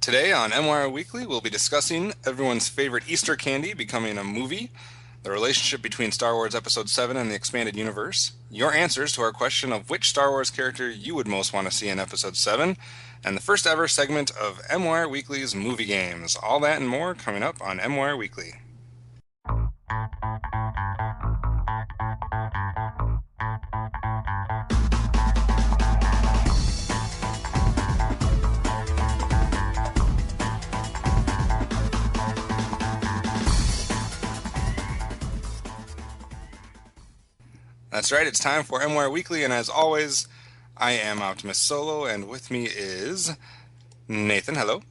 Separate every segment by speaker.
Speaker 1: Today on MWire Weekly, we'll be discussing everyone's favorite Easter candy becoming a movie, the relationship between Star Wars Episode 7 and the expanded universe, your answers to our question of which Star Wars character you would most want to see in Episode 7, and the first ever segment of MWire Weekly's Movie Games. All that and more coming up on MWire Weekly. That's right, it's time for MWire Weekly, and as always, I am Optimus Solo, and with me is Nathan, hello.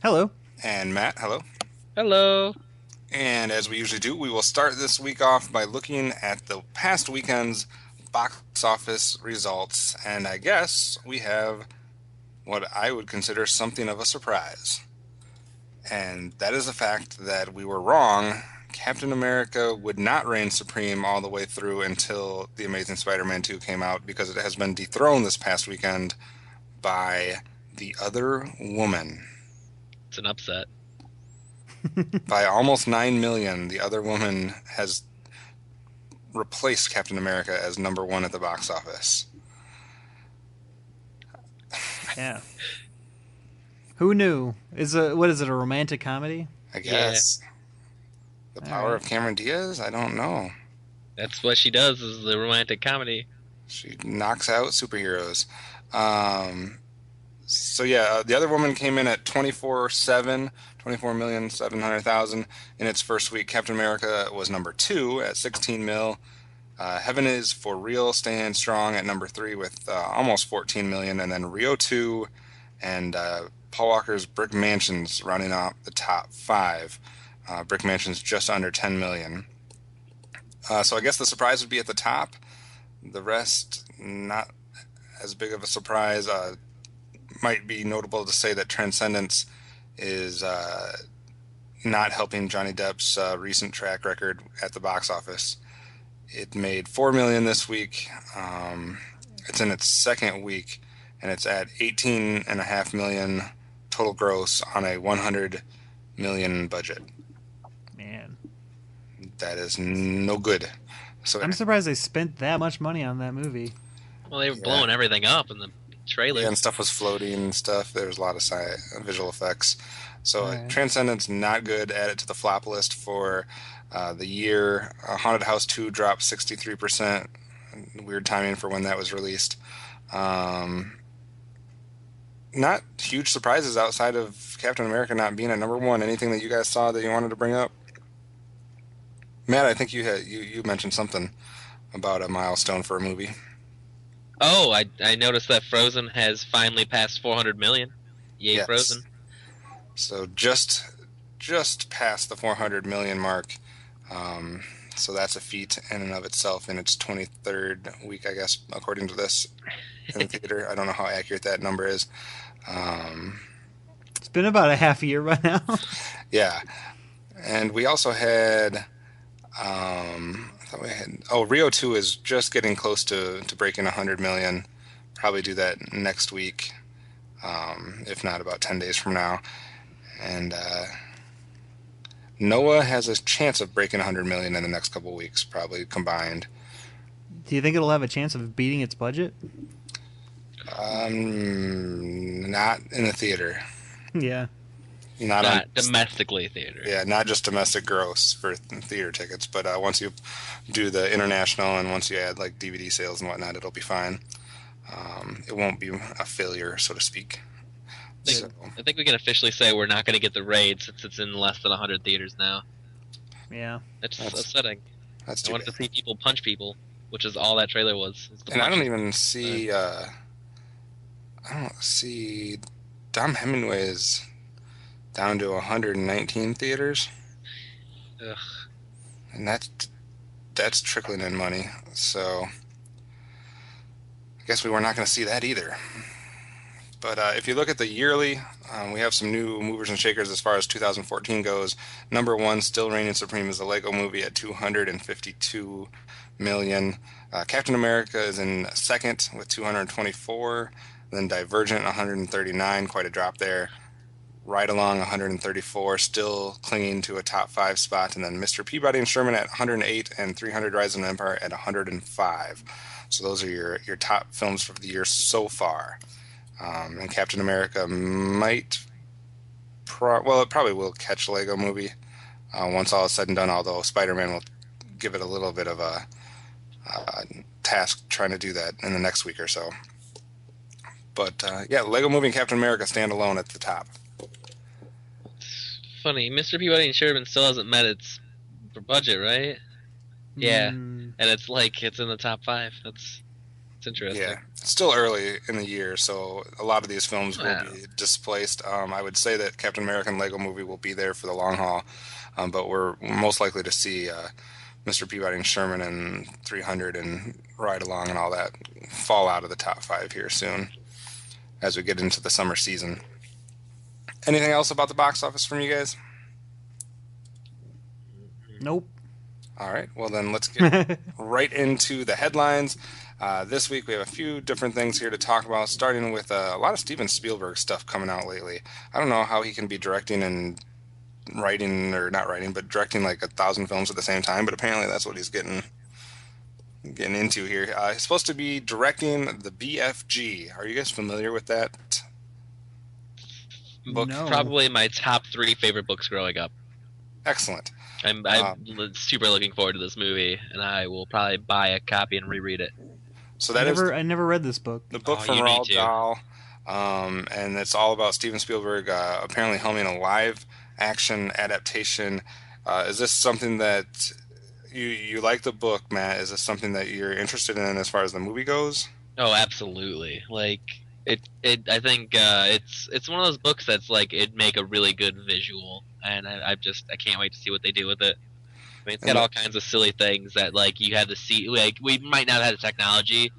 Speaker 2: Hello.
Speaker 1: And Matt, hello.
Speaker 3: Hello.
Speaker 1: And as we usually do, we will start this week off by looking at the past weekend's box office results, and I guess we have what I would consider something of a surprise. And that is the fact that we were wrong. Captain America would not reign supreme all the way through until The Amazing Spider-Man 2 came out, because it has been dethroned this past weekend by The Other Woman.
Speaker 3: It's an upset.
Speaker 1: By almost 9 million, The Other Woman has replaced Captain America as number one at the box office.
Speaker 2: Yeah. Who knew? What is it, a romantic comedy?
Speaker 1: I guess. Yeah. The power of Cameron Diaz? I don't know.
Speaker 3: That's what she does, is the romantic comedy.
Speaker 1: She knocks out superheroes. The Other Woman came in at 24,700,000 in its first week. Captain America was number 2 at 16 mil. Heaven is for Real staying strong at number 3 with almost 14 million. And then Rio 2 and Paul Walker's Brick Mansions running out the top 5. Brick Mansion's just under 10 million. So I guess the surprise would be at the top. The rest, not as big of a surprise. Might be notable to say that Transcendence is not helping Johnny Depp's recent track record at the box office. It made 4 million this week. It's in its second week, and it's at 18.5 million total gross on a 100 million budget.
Speaker 2: Man,
Speaker 1: that is no good. So
Speaker 2: I'm surprised they spent that much money on that movie.
Speaker 3: Well, they were blowing everything up in the trailer.
Speaker 1: Yeah, and stuff was floating and stuff. There was a lot of visual effects. So Transcendence, not good. Add it to the flop list for the year. Haunted House 2 dropped 63%. Weird timing for when that was released. Not huge surprises outside of Captain America not being at number 1. Anything that you guys saw that you wanted to bring up? Matt, I think you mentioned something about a milestone for a movie.
Speaker 3: Oh, I noticed that Frozen has finally passed 400 million. Yay, yes. Frozen.
Speaker 1: So just past the 400 million mark. So that's a feat in and of itself in its 23rd week, I guess, according to this in the theater. I don't know how accurate that number is.
Speaker 2: It's been about a half a year by now.
Speaker 1: Yeah. And we also had... Rio 2 is just getting close to breaking 100 million. Probably do that next week, if not about 10 days from now. And Noah has a chance of breaking 100 million in the next couple weeks, probably combined.
Speaker 2: Do you think it'll have a chance of beating its budget?
Speaker 1: Not in the theater.
Speaker 2: Yeah.
Speaker 3: Not domestically theater.
Speaker 1: Yeah, not just domestic gross for theater tickets, but once you do the international and once you add like DVD sales and whatnot, it'll be fine. It won't be a failure, so to speak.
Speaker 3: I think we can officially say we're not going to get the raid since it's in less than 100 theaters now.
Speaker 2: Yeah.
Speaker 3: That's upsetting.
Speaker 1: That's
Speaker 3: I wanted to see people punch people, which is all that trailer was.
Speaker 1: And I don't even see... I don't see... Dom Hemingway's down to 119 theaters.
Speaker 3: Ugh.
Speaker 1: And that's trickling in money. So I guess we were not going to see that either. But if you look at the yearly, we have some new movers and shakers as far as 2014 goes. Number 1, still reigning supreme, is the Lego Movie at 252 million. Captain America is in second with 224. Then Divergent, 139, quite a drop there. Ride Along 134, still clinging to a top 5 spot, and then Mr. Peabody and Sherman at 108, and 300 Rise of an Empire at 105. So those are your top films for the year so far. And Captain America might, it probably will catch Lego Movie once all is said and done. Although Spider-Man will give it a little bit of a task trying to do that in the next week or so. But yeah, Lego Movie and Captain America stand alone at the top.
Speaker 3: Funny, Mr. Peabody and Sherman still hasn't met its budget, right? Yeah, and it's in the top 5. It's interesting.
Speaker 1: Yeah, it's still early in the year, so a lot of these films will be displaced. I would say that Captain America and Lego Movie will be there for the long haul, but we're most likely to see Mr. Peabody and Sherman and 300 and Ride Along and all that fall out of the top 5 here soon as we get into the summer season. Anything else about the box office from you guys?
Speaker 2: Nope.
Speaker 1: All right, well then let's get right into the headlines. This week we have a few different things here to talk about, starting with a lot of Steven Spielberg stuff coming out lately. I don't know how he can be directing and writing, or not writing, but directing like 1,000 films at the same time, but apparently that's what he's getting into here. He's supposed to be directing the BFG. Are you guys familiar with that book?
Speaker 2: No.
Speaker 3: Probably my top 3 favorite books growing up.
Speaker 1: Excellent.
Speaker 3: I'm super looking forward to this movie, and I will probably buy a copy and reread it.
Speaker 1: So that
Speaker 2: I never read this book.
Speaker 1: The book from Roald Dahl, and it's all about Steven Spielberg apparently helming a live action adaptation. Is this something that you like the book, Matt? Is this something that you're interested in as far as the movie goes?
Speaker 3: Oh, absolutely. I think it's one of those books that's it'd make a really good visual, and I can't wait to see what they do with it. I mean, it's got all kinds of silly things that you had to see. We might not have had the technology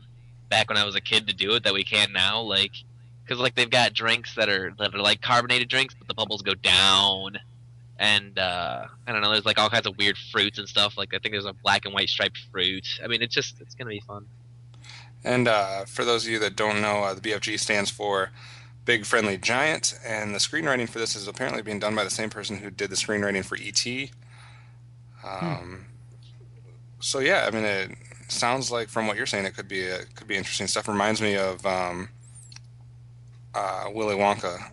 Speaker 3: back when I was a kid to do it that we can now. Because they've got drinks that are like carbonated drinks, but the bubbles go down, and I don't know. There's all kinds of weird fruits and stuff. I think there's a black and white striped fruit. I mean, it's gonna be fun.
Speaker 1: And for those of you that don't know, the BFG stands for Big Friendly Giant, and the screenwriting for this is apparently being done by the same person who did the screenwriting for E.T. So yeah, I mean, it sounds like from what you're saying, it could be interesting stuff. Reminds me of Willy Wonka.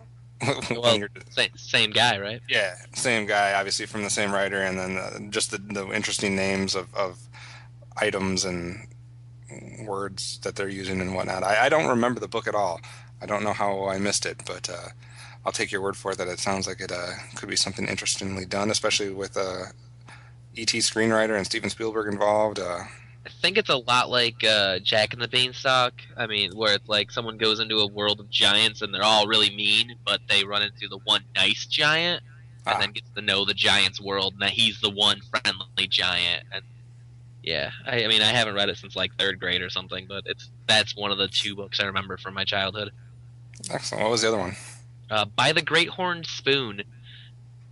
Speaker 3: Well, same guy, right?
Speaker 1: Yeah, same guy, obviously from the same writer, and then just the interesting names of items and words that they're using and whatnot. I don't remember the book at all. I don't know how I missed it, but I'll take your word for it that it sounds like it could be something interestingly done, especially with E.T. screenwriter and Steven Spielberg involved.
Speaker 3: I think it's a lot like Jack and the Beanstalk. I mean, where it's someone goes into a world of giants and they're all really mean, but they run into the one nice giant and then gets to know the giant's world, and that he's the one friendly giant. And yeah, I mean, I haven't read it since 3rd grade or something, but that's one of the 2 books I remember from my childhood.
Speaker 1: Excellent. What was the other one?
Speaker 3: By the Great Horned Spoon.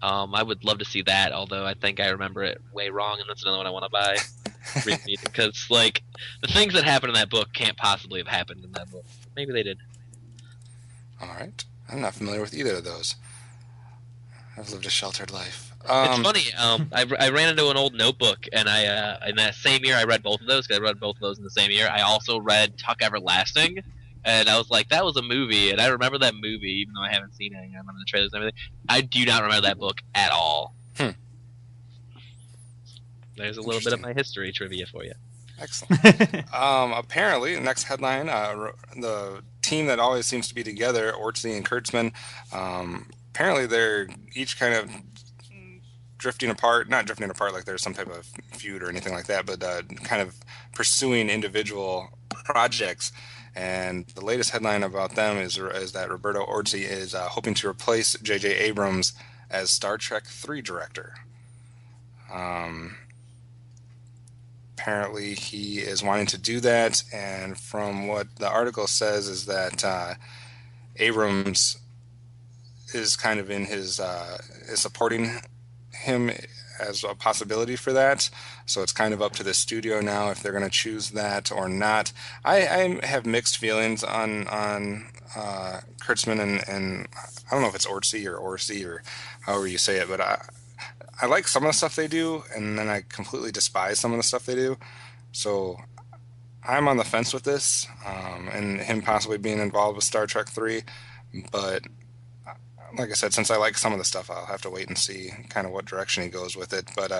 Speaker 3: I would love to see that, although I think I remember it way wrong, and that's another one I want to buy. Because the things that happen in that book can't possibly have happened in that book. Maybe they did.
Speaker 1: All right. I'm not familiar with either of those. I've lived a sheltered life.
Speaker 3: It's funny. I ran into an old notebook, and in that same year I read both of those. Cause I read both of those in the same year. I also read Tuck Everlasting, and I was like, that was a movie, and I remember that movie, even though I haven't seen it. I remember the trailers and everything. I do not remember that book at all. There's a little bit of my history trivia for you.
Speaker 1: Excellent. Apparently, the next headline, the team that always seems to be together, Ortsey and Kurtzman, apparently they're each kind of drifting apart, not drifting apart like there's some type of feud or anything like that, but kind of pursuing individual projects. And the latest headline about them is that Roberto Orci is hoping to replace J.J. Abrams as Star Trek III director. Apparently he is wanting to do that, and from what the article says is that Abrams is kind of in his is supporting him as a possibility for that. So it's kind of up to the studio now if they're going to choose that or not. I have mixed feelings on Kurtzman and I don't know if it's Orsi or however you say it, but I like some of the stuff they do, and then I completely despise some of the stuff they do. So I'm on the fence with this, and him possibly being involved with Star Trek 3. But like I said, since I like some of the stuff, I'll have to wait and see kind of what direction he goes with it. But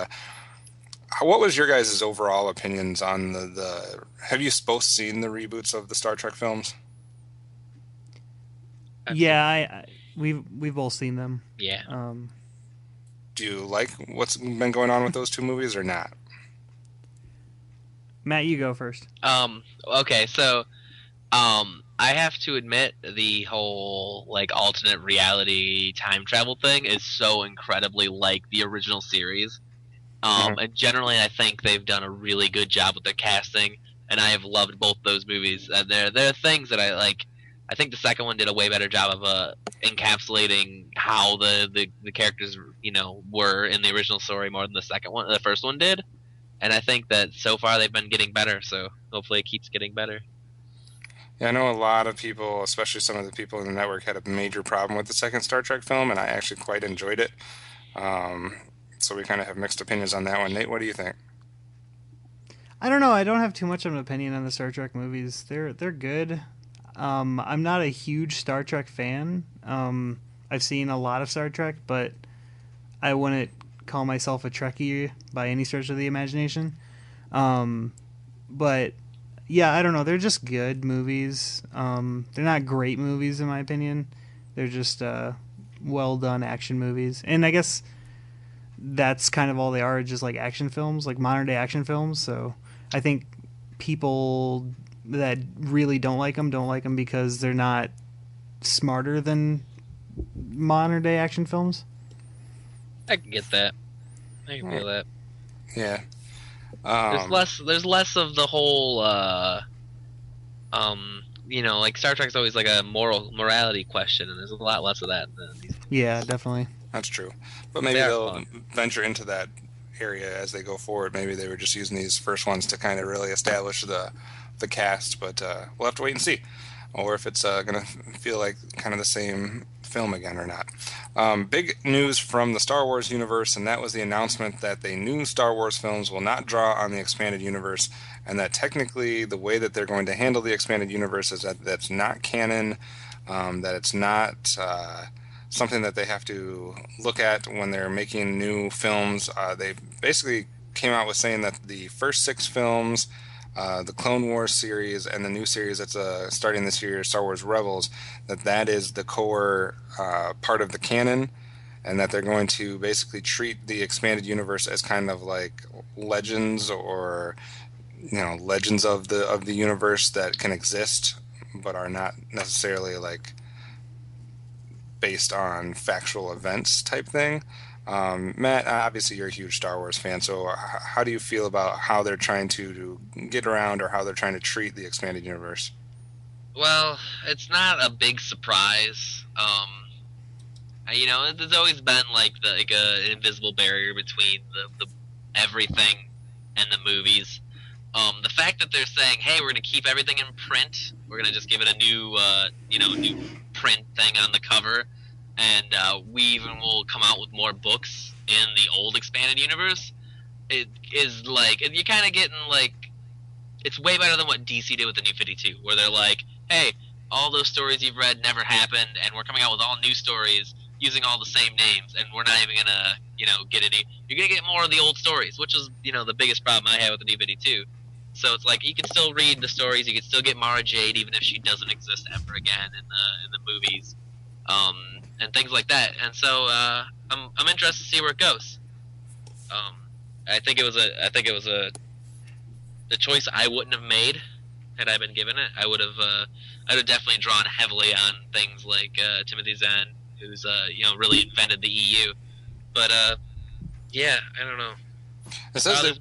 Speaker 1: what was your guys' overall opinions on the have you both seen the reboots of the Star Trek films?
Speaker 2: Yeah, we've both seen them.
Speaker 3: Yeah.
Speaker 1: Do you like what's been going on with those two movies or not?
Speaker 2: Matt, you go first.
Speaker 3: Okay, so I have to admit the whole like alternate reality time travel thing is so incredibly like the original series. And generally I think they've done a really good job with their casting, and I have loved both those movies. And there are things that I like. I think the second one did a way better job of encapsulating how the characters, you know, were in the original story more than the first one did. And I think that so far they've been getting better, so hopefully it keeps getting better.
Speaker 1: Yeah, I know a lot of people, especially some of the people in the network, had a major problem with the second Star Trek film, and I actually quite enjoyed it. So we kind of have mixed opinions on that one. Nate, what do you think?
Speaker 2: I don't know. I don't have too much of an opinion on the Star Trek movies. They're good. I'm not a huge Star Trek fan. I've seen a lot of Star Trek, but I wouldn't call myself a Trekkie by any stretch of the imagination. But yeah, I don't know. They're just good movies. They're not great movies in my opinion. They're just well done action movies, and I guess that's kind of all they are, just like action films, like modern day action films. So I think people that really don't like them because they're not smarter than modern day action films.
Speaker 3: I can get that. I can feel that.
Speaker 1: Yeah.
Speaker 3: There's less of the whole you know, like Star Trek's always like a morality question, and there's a lot less of that than these.
Speaker 2: Yeah, definitely.
Speaker 1: That's true. But maybe they'll venture into that area as they go forward. Maybe they were just using these first ones to kind of really establish the cast, but we'll have to wait and see. Or if it's going to feel like kind of the same film again or not. Big news from the Star Wars universe, and that was the announcement that the new Star Wars films will not draw on the expanded universe, and that technically the way that they're going to handle the expanded universe is that that's not canon, that it's not something that they have to look at when they're making new films. They basically came out with saying that the first 6 films, the Clone Wars series, and the new series that's starting this year, Star Wars Rebels, that is the core part of the canon, and that they're going to basically treat the expanded universe as kind of like legends, or legends of the universe that can exist but are not necessarily like based on factual events type thing. Matt, obviously you're a huge Star Wars fan, so how do you feel about how they're trying to get around, or how they're trying to treat the expanded universe?
Speaker 3: Well, it's not a big surprise. There's always been like an invisible barrier between the everything and the movies. The fact that they're saying, "Hey, we're going to keep everything in print. We're going to just give it a new, new print thing on the cover, and we even will come out with more books in the old expanded universe." It is like you're kind of getting like, it's way better than what DC did with the New 52, where they're like, "Hey, all those stories you've read never happened, and we're coming out with all new stories using all the same names, and we're not even gonna, get any. You're gonna get more of the old stories," which is, the biggest problem I had with the New 52. So it's like you can still read the stories, you can still get Mara Jade even if she doesn't exist ever again in the movies, and things like that. And so I'm interested to see where it goes. I think it was a choice I wouldn't have made had I been given it. I'd have definitely drawn heavily on things like Timothy Zahn, who's really invented the EU. But yeah, I don't know.
Speaker 1: It says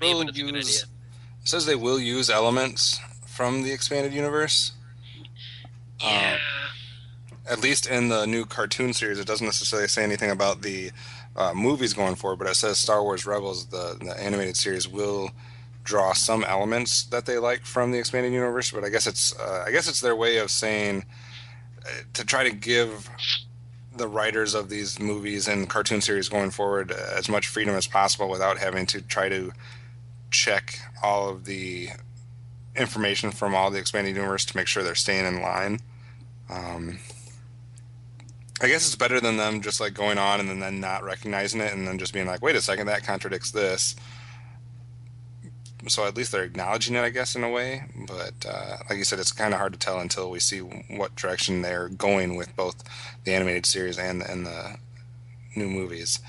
Speaker 1: they will use elements from the expanded universe.
Speaker 3: Yeah.
Speaker 1: at least in the new cartoon series, it doesn't necessarily say anything about the movies going forward, but it says Star Wars Rebels, the animated series, will draw some elements that they like from the expanded universe. But I guess it's their way of saying to try to give the writers of these movies and cartoon series going forward as much freedom as possible without having to try to check all of the information from all the expanded universe to make sure they're staying in line. Um, I guess it's better than them just like going on and then not recognizing it and then just being like, wait a second, that contradicts this. So at least they're acknowledging it, I guess, in a way. But like you said, it's kind of hard to tell until we see what direction they're going with both the animated series and the new movies.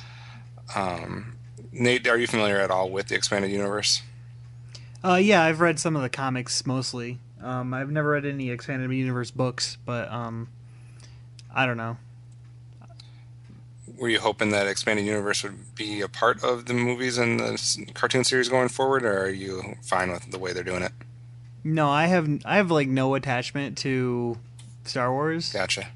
Speaker 1: Nate, are you familiar at all with the expanded universe?
Speaker 2: Yeah, I've read some of the comics mostly. I've never read any expanded universe books, but I don't know.
Speaker 1: Were you hoping that expanded universe would be a part of the movies and the cartoon series going forward, or are you fine with the way they're doing it?
Speaker 2: No, I have like no attachment to Star Wars.
Speaker 1: Gotcha.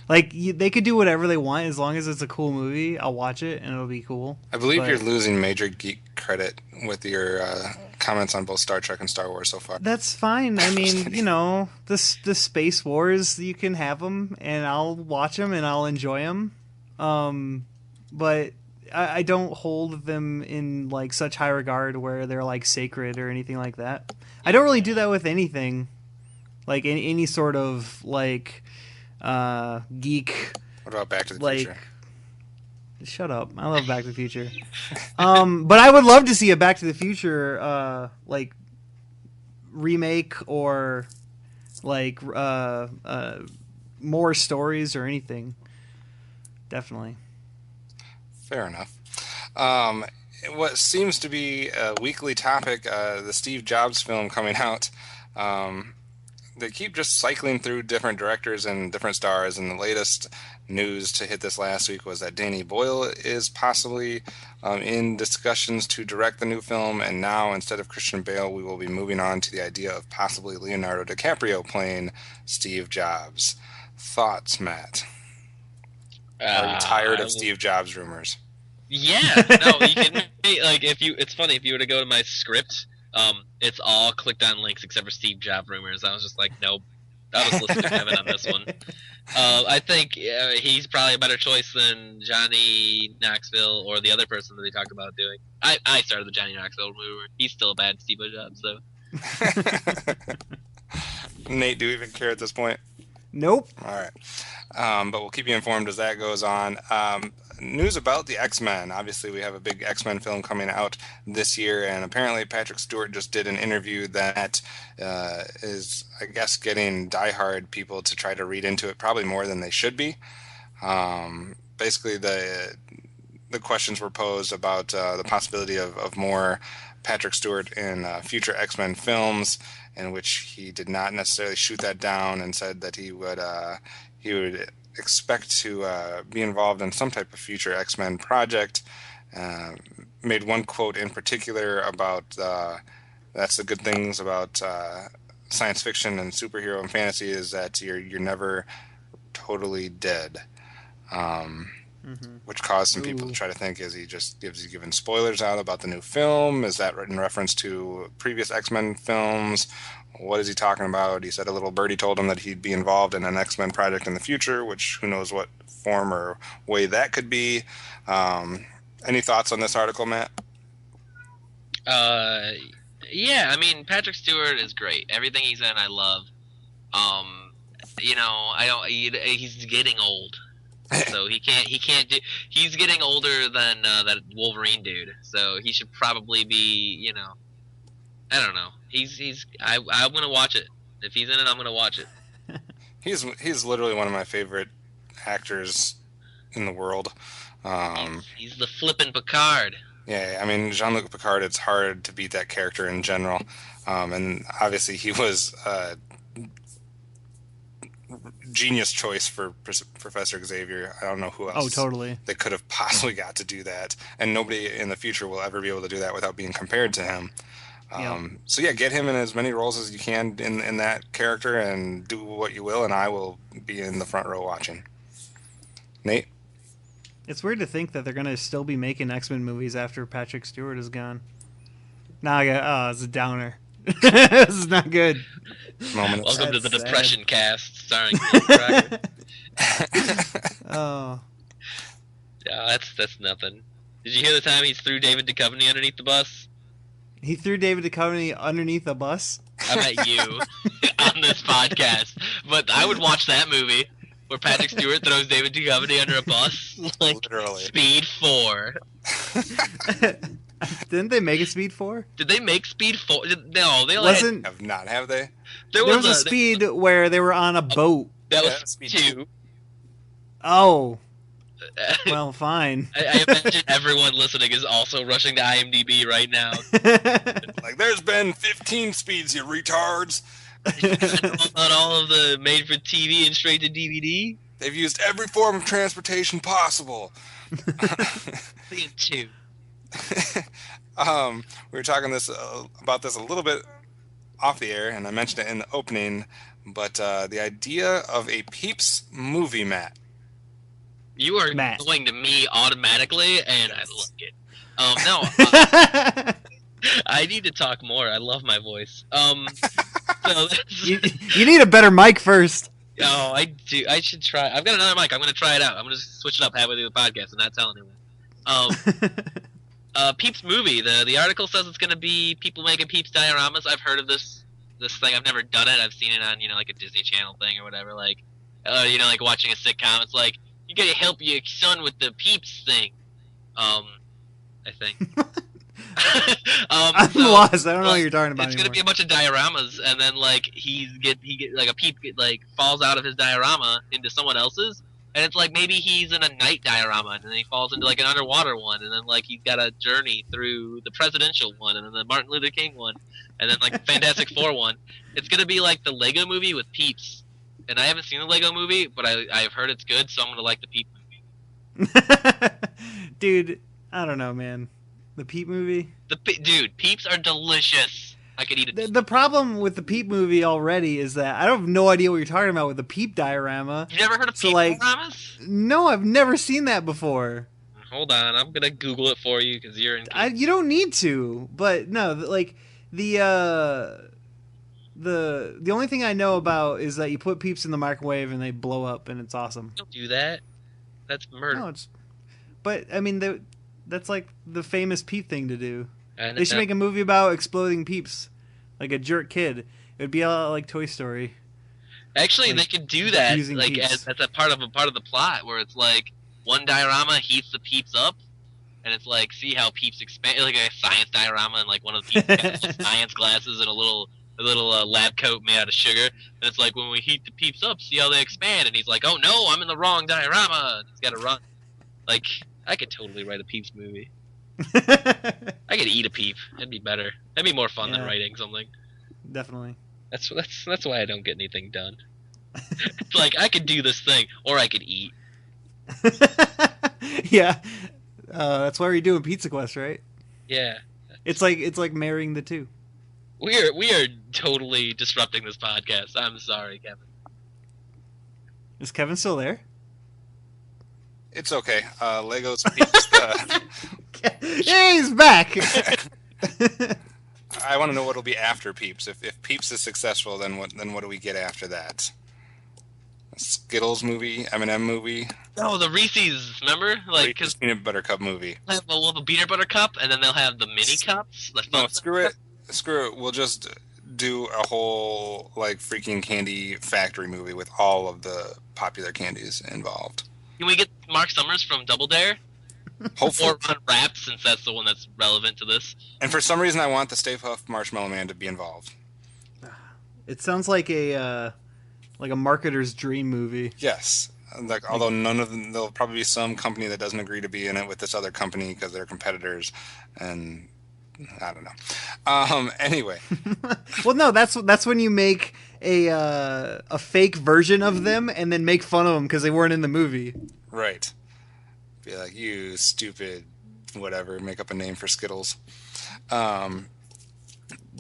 Speaker 2: Like they could do whatever they want as long as it's a cool movie. I'll watch it and it'll be cool.
Speaker 1: I believe
Speaker 2: But
Speaker 1: you're losing major geek credit with your comments on both Star Trek and Star Wars so far.
Speaker 2: that's fine. I
Speaker 1: Just
Speaker 2: mean,
Speaker 1: kidding.
Speaker 2: you know, the Space Wars, you can have them, and I'll watch them and I'll enjoy them. But I don't hold them in like such high regard where they're like sacred or anything like that. I don't really do that with anything, like any sort of like geek.
Speaker 1: What about Back to the
Speaker 2: Like,
Speaker 1: Future?
Speaker 2: shut up! I love Back to the Future. But I would love to see a Back to the Future like remake or like more stories or anything. Definitely.
Speaker 1: Fair enough. Um, what seems to be a weekly topic, the Steve Jobs film coming out. They keep just cycling through different directors and different stars, and the latest news to hit this last week was that Danny Boyle is possibly in discussions to direct the new film, and now instead of Christian Bale, we will be moving on to the idea of possibly Leonardo DiCaprio playing Steve Jobs. Thoughts, Matt? Are you tired of Steve Jobs rumors?
Speaker 3: Yeah, no, you can like if you. It's funny if you were to go to my script, it's all clicked on links except for Steve Jobs rumors. I was just like, nope, I'll just listen to Kevin on this one. I think he's probably a better choice than Johnny Knoxville or the other person that they talked about doing. I started the Johnny Knoxville rumor. He's still a bad Steve Jobs though.
Speaker 1: Nate, do you even care at this point?
Speaker 2: Nope.
Speaker 1: All right. But we'll keep you informed as that goes on. News about the X-Men. Obviously, we have a big X-Men film coming out this year, and apparently Patrick Stewart just did an interview that is, I guess, getting diehard people to try to read into it probably more than they should be. Basically, the questions were posed about the possibility of more Patrick Stewart in future X-Men films, in which he did not necessarily shoot that down and said that he would expect to be involved in some type of future X-Men project. Made one quote in particular about that's the good things about science fiction and superhero and fantasy is that you're never totally dead. Which caused some people to try to think, is he giving spoilers out about the new film? Is that in reference to previous X-Men films? What is he talking about? He said a little birdie told him that he'd be involved in an X-Men project in the future, which who knows what form or way that could be. Any thoughts on this article, Matt?
Speaker 3: Yeah, I mean Patrick Stewart is great. Everything he's in, I love. I don't. He's getting old. So he can't do. He's getting older than that Wolverine dude. So he should probably be. I don't know. I'm gonna watch it. If he's in it, I'm gonna watch it.
Speaker 1: He's literally one of my favorite actors in the world.
Speaker 3: He's the flippin' Picard.
Speaker 1: Yeah, I mean Jean-Luc Picard. It's hard to beat that character in general, and obviously he was a genius choice for Professor Xavier. I don't know who else.
Speaker 2: Oh, totally.
Speaker 1: They could have possibly got to do that, and nobody in the future will ever be able to do that without being compared to him. So yeah, get him in as many roles as you can in that character, and do what you will, and I will be in the front row watching. Nate?
Speaker 2: It's weird to think that they're gonna still be making X-Men movies after Patrick Stewart is gone. Now I got it's a downer. This is not good.
Speaker 1: Moment.
Speaker 3: Welcome to the
Speaker 2: That's
Speaker 3: Depression Cast, starring Dave Crocker.
Speaker 2: Oh,
Speaker 3: Yeah, that's nothing. Did you hear the time he threw David Duchovny underneath the bus?
Speaker 2: he threw David Duchovny underneath a bus.
Speaker 3: I met you on this podcast, but I would watch that movie where Patrick Stewart throws David Duchovny under a bus, like
Speaker 1: Literally.
Speaker 3: Speed 4.
Speaker 2: Didn't they make a Speed 4?
Speaker 3: Did they make Speed 4? No, they
Speaker 2: Wasn't
Speaker 1: Have not, have they?
Speaker 3: there
Speaker 2: there was a Speed where they were on a boat?
Speaker 3: that
Speaker 1: Yeah,
Speaker 3: was
Speaker 1: Speed
Speaker 3: 2.
Speaker 2: Oh, well, fine.
Speaker 3: I imagine everyone listening is also rushing to IMDb right now.
Speaker 1: Like, there's been 15 speeds, you retards.
Speaker 3: On all of the made-for-TV and straight-to-DVD.
Speaker 1: They've used every form of transportation possible.
Speaker 3: Speed 2.
Speaker 1: We were talking about this a little bit off the air, and I mentioned it in the opening, but the idea of a Peeps movie, Matt.
Speaker 3: You are
Speaker 2: Matt.
Speaker 3: going to me automatically, and I like it. No, I need to talk more. I love my voice. So
Speaker 2: you need a better mic first.
Speaker 3: oh, I do. I should try. I've got another mic. I'm going to try it out. I'm going to switch it up halfway through the podcast and not tell anyone. Peeps movie. The article says it's going to be people making Peeps dioramas. I've heard of this thing. I've never done it. I've seen it on like a Disney Channel thing or whatever. Like, like watching a sitcom. It's like you got to help your son with the Peeps thing. I think.
Speaker 2: I'm lost. I don't know what you're talking about
Speaker 3: It's
Speaker 2: anymore.
Speaker 3: gonna be a bunch of dioramas, and then like he get like a peep falls out of his diorama into someone else's, and it's like maybe he's in a night diorama, and then he falls into like an underwater one, and then like he's got a journey through the presidential one, and then the Martin Luther King one, and then like the Fantastic Four one. It's gonna be like the Lego Movie with Peeps, and I haven't seen the Lego Movie, but I've heard it's good, so I'm gonna like the Peep movie.
Speaker 2: Dude, I don't know, man. The Peep movie?
Speaker 3: Dude, Peeps are delicious. I could eat it.
Speaker 2: The problem with the Peep movie already is that I have no idea what you're talking about with the Peep diorama.
Speaker 3: You've never heard of Peep dioramas?
Speaker 2: No, I've never seen that before.
Speaker 3: Hold on, I'm gonna Google it for you because you're in.
Speaker 2: You don't need to, but no, like the only thing I know about is that you put Peeps in the microwave and they blow up and it's awesome.
Speaker 3: Don't do that. That's murder.
Speaker 2: No, but I mean that's like the famous Peep thing to do. They should make a movie about exploding Peeps, like a jerk kid. It would be a lot like Toy Story.
Speaker 3: Actually,
Speaker 2: like,
Speaker 3: they could do that, like
Speaker 2: Peeps.
Speaker 3: as a part of the plot, where it's like one diorama heats the Peeps up, and it's like see how Peeps expand, like a science diorama, and like one of the Peeps has science glasses and a little lab coat made out of sugar, and it's like when we heat the Peeps up, see how they expand, and he's like, oh no, I'm in the wrong diorama, and he's got to run. Like I could totally write a Peeps movie. I could eat a Peep. That'd be better. That'd be more fun than writing something.
Speaker 2: Definitely.
Speaker 3: That's why I don't get anything done. It's like I could do this thing, or I could eat.
Speaker 2: Yeah, that's why we're doing Pizza Quest, right?
Speaker 3: Yeah.
Speaker 2: It's like marrying the two.
Speaker 3: We are totally disrupting this podcast. I'm sorry, Kevin.
Speaker 2: Is Kevin still there?
Speaker 1: It's okay. Lego's Peeps.
Speaker 2: Yeah, he's back.
Speaker 1: I want to know what'll be after Peeps. If Peeps is successful, then what do we get after that? A Skittles movie, M&M movie.
Speaker 3: Oh, the Reese's, remember? Like,
Speaker 1: Reese's peanut butter cup movie.
Speaker 3: We'll have a peanut butter cup, and then they'll have the mini cups.
Speaker 1: No, screw it. We'll just do a whole like freaking candy factory movie with all of the popular candies involved.
Speaker 3: Can we get Mark Summers from Double Dare?
Speaker 1: Hopefully.
Speaker 3: Or Unwrapped, since that's the one that's relevant to this.
Speaker 1: And for some reason, I want the Stay Puft Marshmallow Man to be involved.
Speaker 2: It sounds like a marketer's dream movie.
Speaker 1: Yes. Like, although none of them, there'll probably be some company that doesn't agree to be in it with this other company because they're competitors, and I don't know. Anyway.
Speaker 2: Well, no, that's when you make a fake version of them and then make fun of them because they weren't in the movie.
Speaker 1: Right. Be like, you stupid whatever, make up a name for Skittles.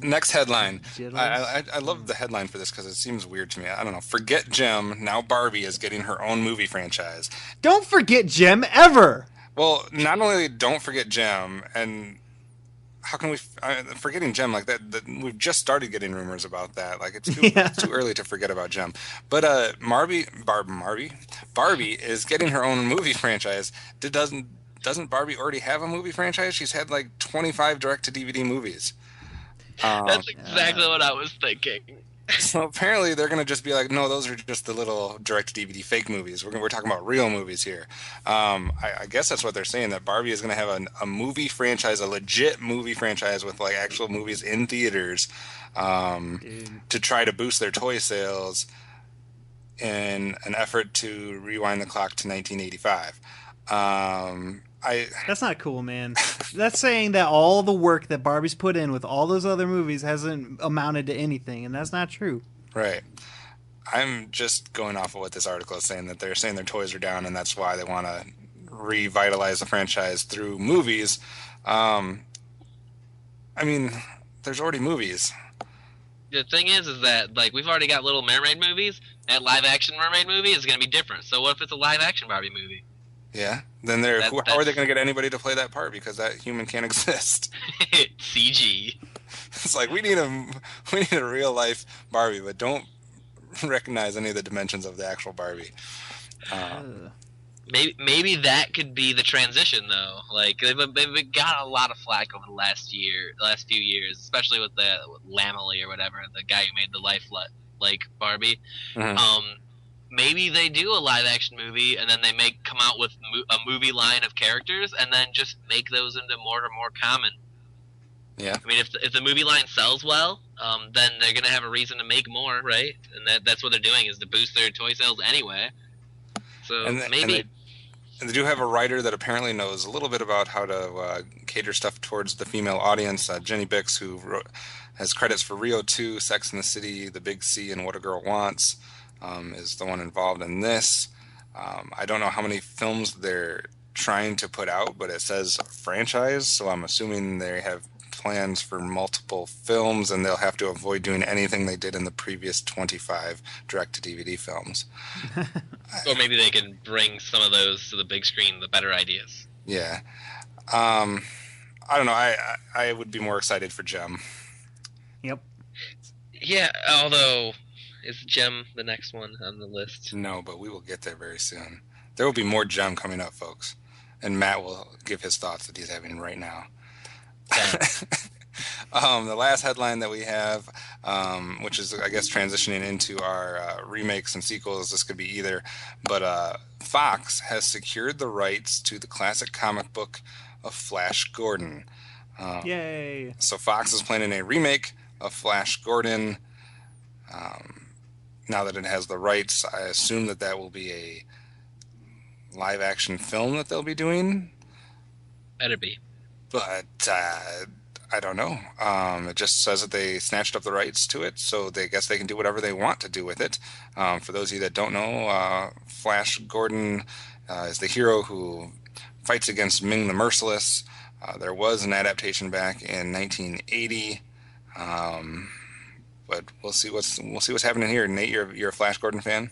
Speaker 1: Next headline.
Speaker 2: Jittles.
Speaker 1: I love the headline for this because it seems weird to me. I don't know. Forget Jem. Now Barbie is getting her own movie franchise.
Speaker 2: Don't forget Jem ever.
Speaker 1: Well, not only don't forget Jem, and how can we forgetting Jem like that? We've just started getting rumors about that. Like
Speaker 2: Yeah.
Speaker 1: it's too early to forget about Jem. But Barbie is getting her own movie franchise. Doesn't Barbie already have a movie franchise? She's had like 25 direct to DVD movies.
Speaker 3: That's exactly what I was thinking.
Speaker 1: So apparently they're going to just be like, no, those are just the little direct-to-DVD fake movies. We're talking about real movies here. I guess that's what they're saying, that Barbie is going to have a movie franchise, a legit movie franchise with like actual movies in theaters to try to boost their toy sales in an effort to rewind the clock to 1985.
Speaker 2: That's not cool, man. That's saying that all the work that Barbie's put in with all those other movies hasn't amounted to anything, and that's not true.
Speaker 1: Right. I'm just going off of what this article is saying, that they're saying their toys are down, and that's why they want to revitalize the franchise through movies. I mean, there's already movies.
Speaker 3: The thing is that like we've already got Little Mermaid movies, and live action mermaid movie is going to be different. So what if it's a live action Barbie movie?
Speaker 1: Yeah. Then how are they going to get anybody to play that part, because that human can't exist?
Speaker 3: CG.
Speaker 1: It's like we need a real life Barbie, but don't recognize any of the dimensions of the actual Barbie.
Speaker 3: Maybe that could be the transition though. Like they've got a lot of flack over the last few years, especially with the Lamely or whatever, the guy who made the like Barbie.
Speaker 1: Mm-hmm.
Speaker 3: Maybe they do a live action movie and then they come out with a movie line of characters and then just make those into more and more common.
Speaker 1: Yeah.
Speaker 3: I mean, if the movie line sells well, then they're gonna have a reason to make more, right? And that's what they're doing, is to boost their toy sales anyway. So maybe.
Speaker 1: And they do have a writer that apparently knows a little bit about how to cater stuff towards the female audience. Jenny Bix, who has credits for Rio 2, Sex and the City, The Big C, and What a Girl Wants, is the one involved in this. I don't know how many films they're trying to put out, but it says franchise, so I'm assuming they have plans for multiple films, and they'll have to avoid doing anything they did in the previous 25 direct-to-DVD films.
Speaker 3: Or maybe they can bring some of those to the big screen, the better ideas.
Speaker 1: Yeah. I don't know. I would be more excited for Jem.
Speaker 2: Yep.
Speaker 3: Yeah, although, is Jem the next one on the list?
Speaker 1: No, but we will get there very soon. There will be more Jem coming up, folks. And Matt will give his thoughts that he's having right now. The last headline that we have, which is, I guess, transitioning into our remakes and sequels, this could be either, but Fox has secured the rights to the classic comic book of Flash Gordon.
Speaker 2: Yay!
Speaker 1: So Fox is planning a remake of Flash Gordon. Now that it has the rights, I assume that will be a live-action film that they'll be doing.
Speaker 3: Better be.
Speaker 1: But I don't know. It just says that they snatched up the rights to it, so they guess they can do whatever they want to do with it. For those of you that don't know, Flash Gordon is the hero who fights against Ming the Merciless. There was an adaptation back in 1980, but we'll see what's happening here. Nate, you're a Flash Gordon fan?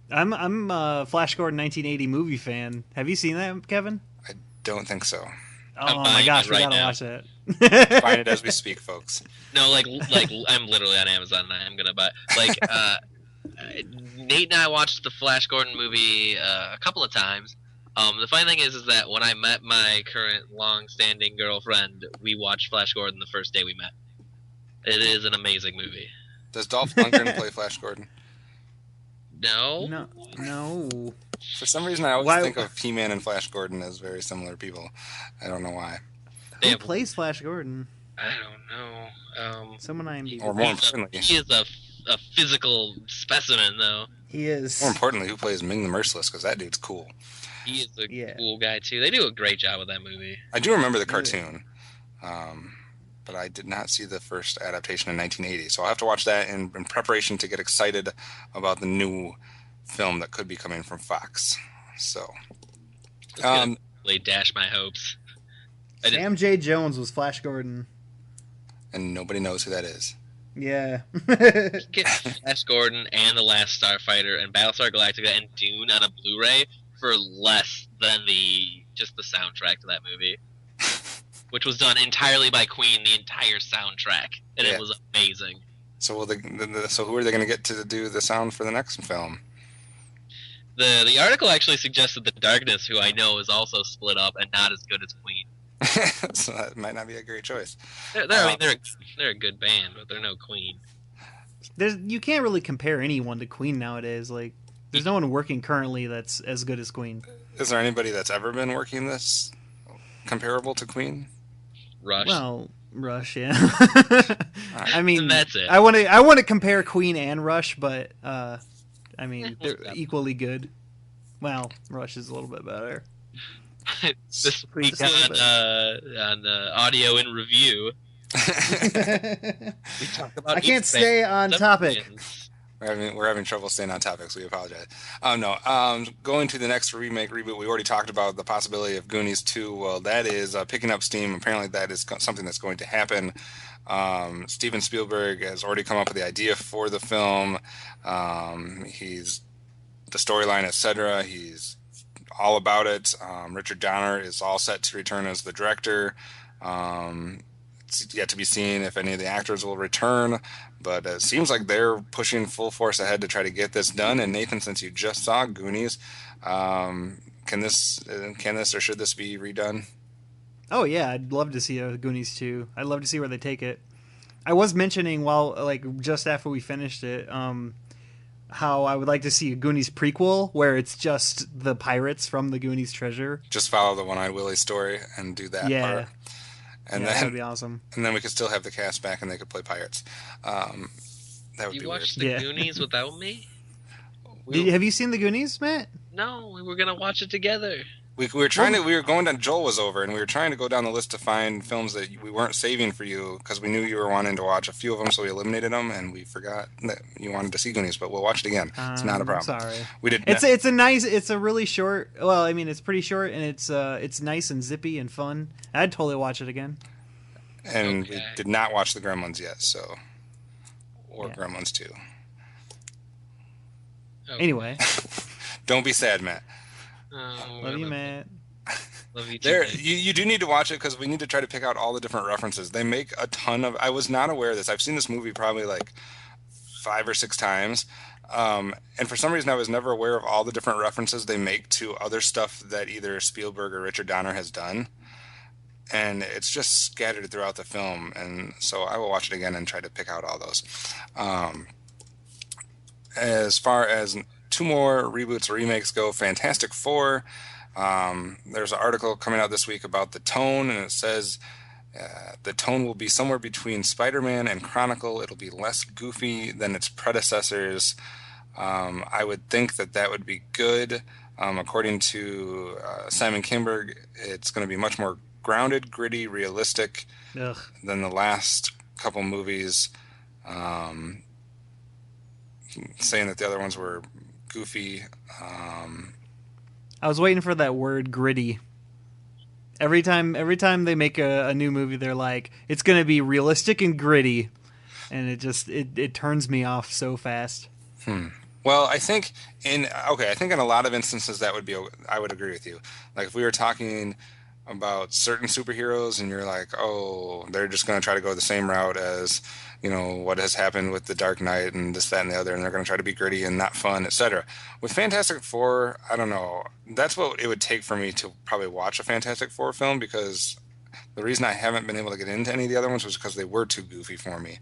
Speaker 2: I'm a Flash Gordon 1980 movie fan. Have you seen that, Kevin?
Speaker 1: I don't think so.
Speaker 2: Oh my gosh, we gotta watch that.
Speaker 1: Find it as we speak, folks.
Speaker 3: No, like I'm literally on Amazon and I'm gonna buy. Like, Nate and I watched the Flash Gordon movie a couple of times. The funny thing is that when I met my current long-standing girlfriend, we watched Flash Gordon the first day we met. It is an amazing movie.
Speaker 1: Does Dolph Lundgren play Flash Gordon?
Speaker 3: No.
Speaker 2: No.
Speaker 1: For some reason, I always think of He-Man and Flash Gordon as very similar people. I don't know why.
Speaker 2: Who plays Flash Gordon?
Speaker 3: I don't know.
Speaker 2: Someone IMDb.
Speaker 1: Or more importantly,
Speaker 3: he is a physical specimen, though.
Speaker 2: He is.
Speaker 1: More importantly, who plays Ming the Merciless? Because that dude's cool.
Speaker 3: He is a cool guy too. They do a great job with that movie.
Speaker 1: I do remember the cartoon, but I did not see the first adaptation in 1980. So I'll have to watch that in preparation to get excited about the new film that could be coming from Fox. So,
Speaker 3: really dash my hopes.
Speaker 2: Sam J. Jones was Flash Gordon.
Speaker 1: and nobody knows who that is.
Speaker 2: Yeah.
Speaker 3: Get Flash Gordon and The Last Starfighter and Battlestar Galactica and Dune on a Blu-ray for less than just the soundtrack to that movie, which was done entirely by Queen, the entire soundtrack, and
Speaker 1: Yeah.
Speaker 3: it was amazing.
Speaker 1: So so who are they going to get to do the sound for the next film?
Speaker 3: The article actually suggested The Darkness, who I know is also split up and not as good as Queen.
Speaker 1: So that might not be a great choice.
Speaker 3: They're a good band, but they're no Queen.
Speaker 2: You can't really compare anyone to Queen nowadays. Like, there's no one working currently that's as good as Queen.
Speaker 1: Is there anybody that's ever been working this comparable to Queen?
Speaker 3: Rush.
Speaker 2: Well, Rush, yeah. I mean,
Speaker 3: And that's it.
Speaker 2: I want to compare Queen and Rush, but I mean, they're
Speaker 3: Yeah.
Speaker 2: equally good. Well, Rush is a little bit better.
Speaker 3: This week
Speaker 2: Just
Speaker 3: on audio in review, we talked about.
Speaker 2: I can't
Speaker 3: each
Speaker 2: stay
Speaker 3: band.
Speaker 2: on topic.
Speaker 1: We're having trouble staying on topic, so we apologize. Going to the next remake reboot, we already talked about the possibility of Goonies 2. Well, that is picking up steam. Apparently, that is something that's going to happen. Steven Spielberg has already come up with the idea for the film. He's the storyline, etc. He's all about it. Richard Donner is all set to return as the director. It's yet to be seen if any of the actors will return, but it seems like they're pushing full force ahead to try to get this done. And Nathan, since you just saw Goonies, can this or should this be redone?
Speaker 2: Oh yeah, I'd love to see a Goonies 2. I'd love to see where they take it. I was mentioning just after we finished it, how I would like to see a Goonies prequel where it's just the pirates from the Goonies treasure.
Speaker 1: Just follow the One-Eyed Willie story and do that part. And
Speaker 2: that would
Speaker 1: then
Speaker 2: be awesome.
Speaker 1: And then we could still have the cast back and they could play pirates. That would be
Speaker 3: You
Speaker 1: weird.
Speaker 3: watched the Goonies without me?
Speaker 2: Have you seen the Goonies, Matt?
Speaker 3: No, we were gonna watch it together.
Speaker 1: We were going down, Joel was over, and we were trying to go down the list to find films that we weren't saving for you, because we knew you were wanting to watch a few of them, so we eliminated them, and we forgot that you wanted to see Goonies, but we'll watch it again. It's not a problem.
Speaker 2: Sorry.
Speaker 1: We did.
Speaker 2: It's a really short, well, I mean, it's pretty short, and it's nice and zippy and fun. I'd totally watch it again.
Speaker 1: And we did not watch the Gremlins yet, or Gremlins 2.
Speaker 3: Oh.
Speaker 2: Anyway.
Speaker 1: Don't be sad, Matt.
Speaker 2: Love you, Matt.
Speaker 3: Love you too.
Speaker 1: You do need to watch it because we need to try to pick out all the different references. They make a ton of. I was not aware of this. I've seen this movie probably like 5 or 6 times, and for some reason I was never aware of all the different references they make to other stuff that either Spielberg or Richard Donner has done, and it's just scattered throughout the film. And so I will watch it again and try to pick out all those. As far as 2 more reboots or remakes go, Fantastic Four. There's an article coming out this week about the tone, and it says the tone will be somewhere between Spider-Man and Chronicle. It'll be less goofy than its predecessors. I would think that would be good. According to Simon Kinberg, it's going to be much more grounded, gritty, realistic than the last couple movies. Saying that the other ones were goofy.
Speaker 2: I was waiting for that word gritty. Every time they make a new movie, they're like, it's going to be realistic and gritty, and it turns me off so fast.
Speaker 1: Well, I think in a lot of instances I would agree with you. Like if we were talking about certain superheroes and you're like, oh, they're just going to try to go the same route as, what has happened with the Dark Knight and this, that, and the other, and they're going to try to be gritty and not fun, etc. With Fantastic Four, I don't know. That's what it would take for me to probably watch a Fantastic Four film, because the reason I haven't been able to get into any of the other ones was because they were too goofy for me.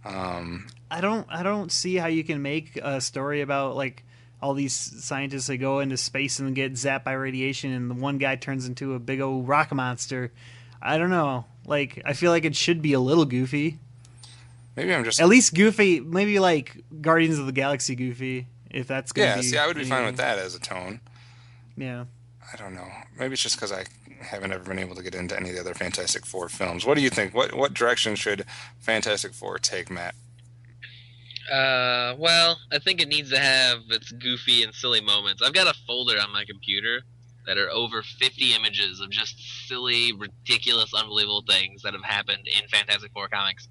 Speaker 2: I don't see how you can make a story about like all these scientists that go into space and get zapped by radiation, and the one guy turns into a big old rock monster. I don't know. Like, I feel like it should be a little goofy.
Speaker 1: Maybe I'm just
Speaker 2: at least goofy. Maybe like Guardians of the Galaxy goofy, if that's gonna be.
Speaker 1: I would be fine with that as a tone.
Speaker 2: Yeah.
Speaker 1: I don't know. Maybe it's just because I haven't ever been able to get into any of the other Fantastic Four films. What do you think? What direction should Fantastic Four take, Matt?
Speaker 3: Well, I think it needs to have its goofy and silly moments. I've got a folder on my computer that are over 50 images of just silly, ridiculous, unbelievable things that have happened in Fantastic Four comics.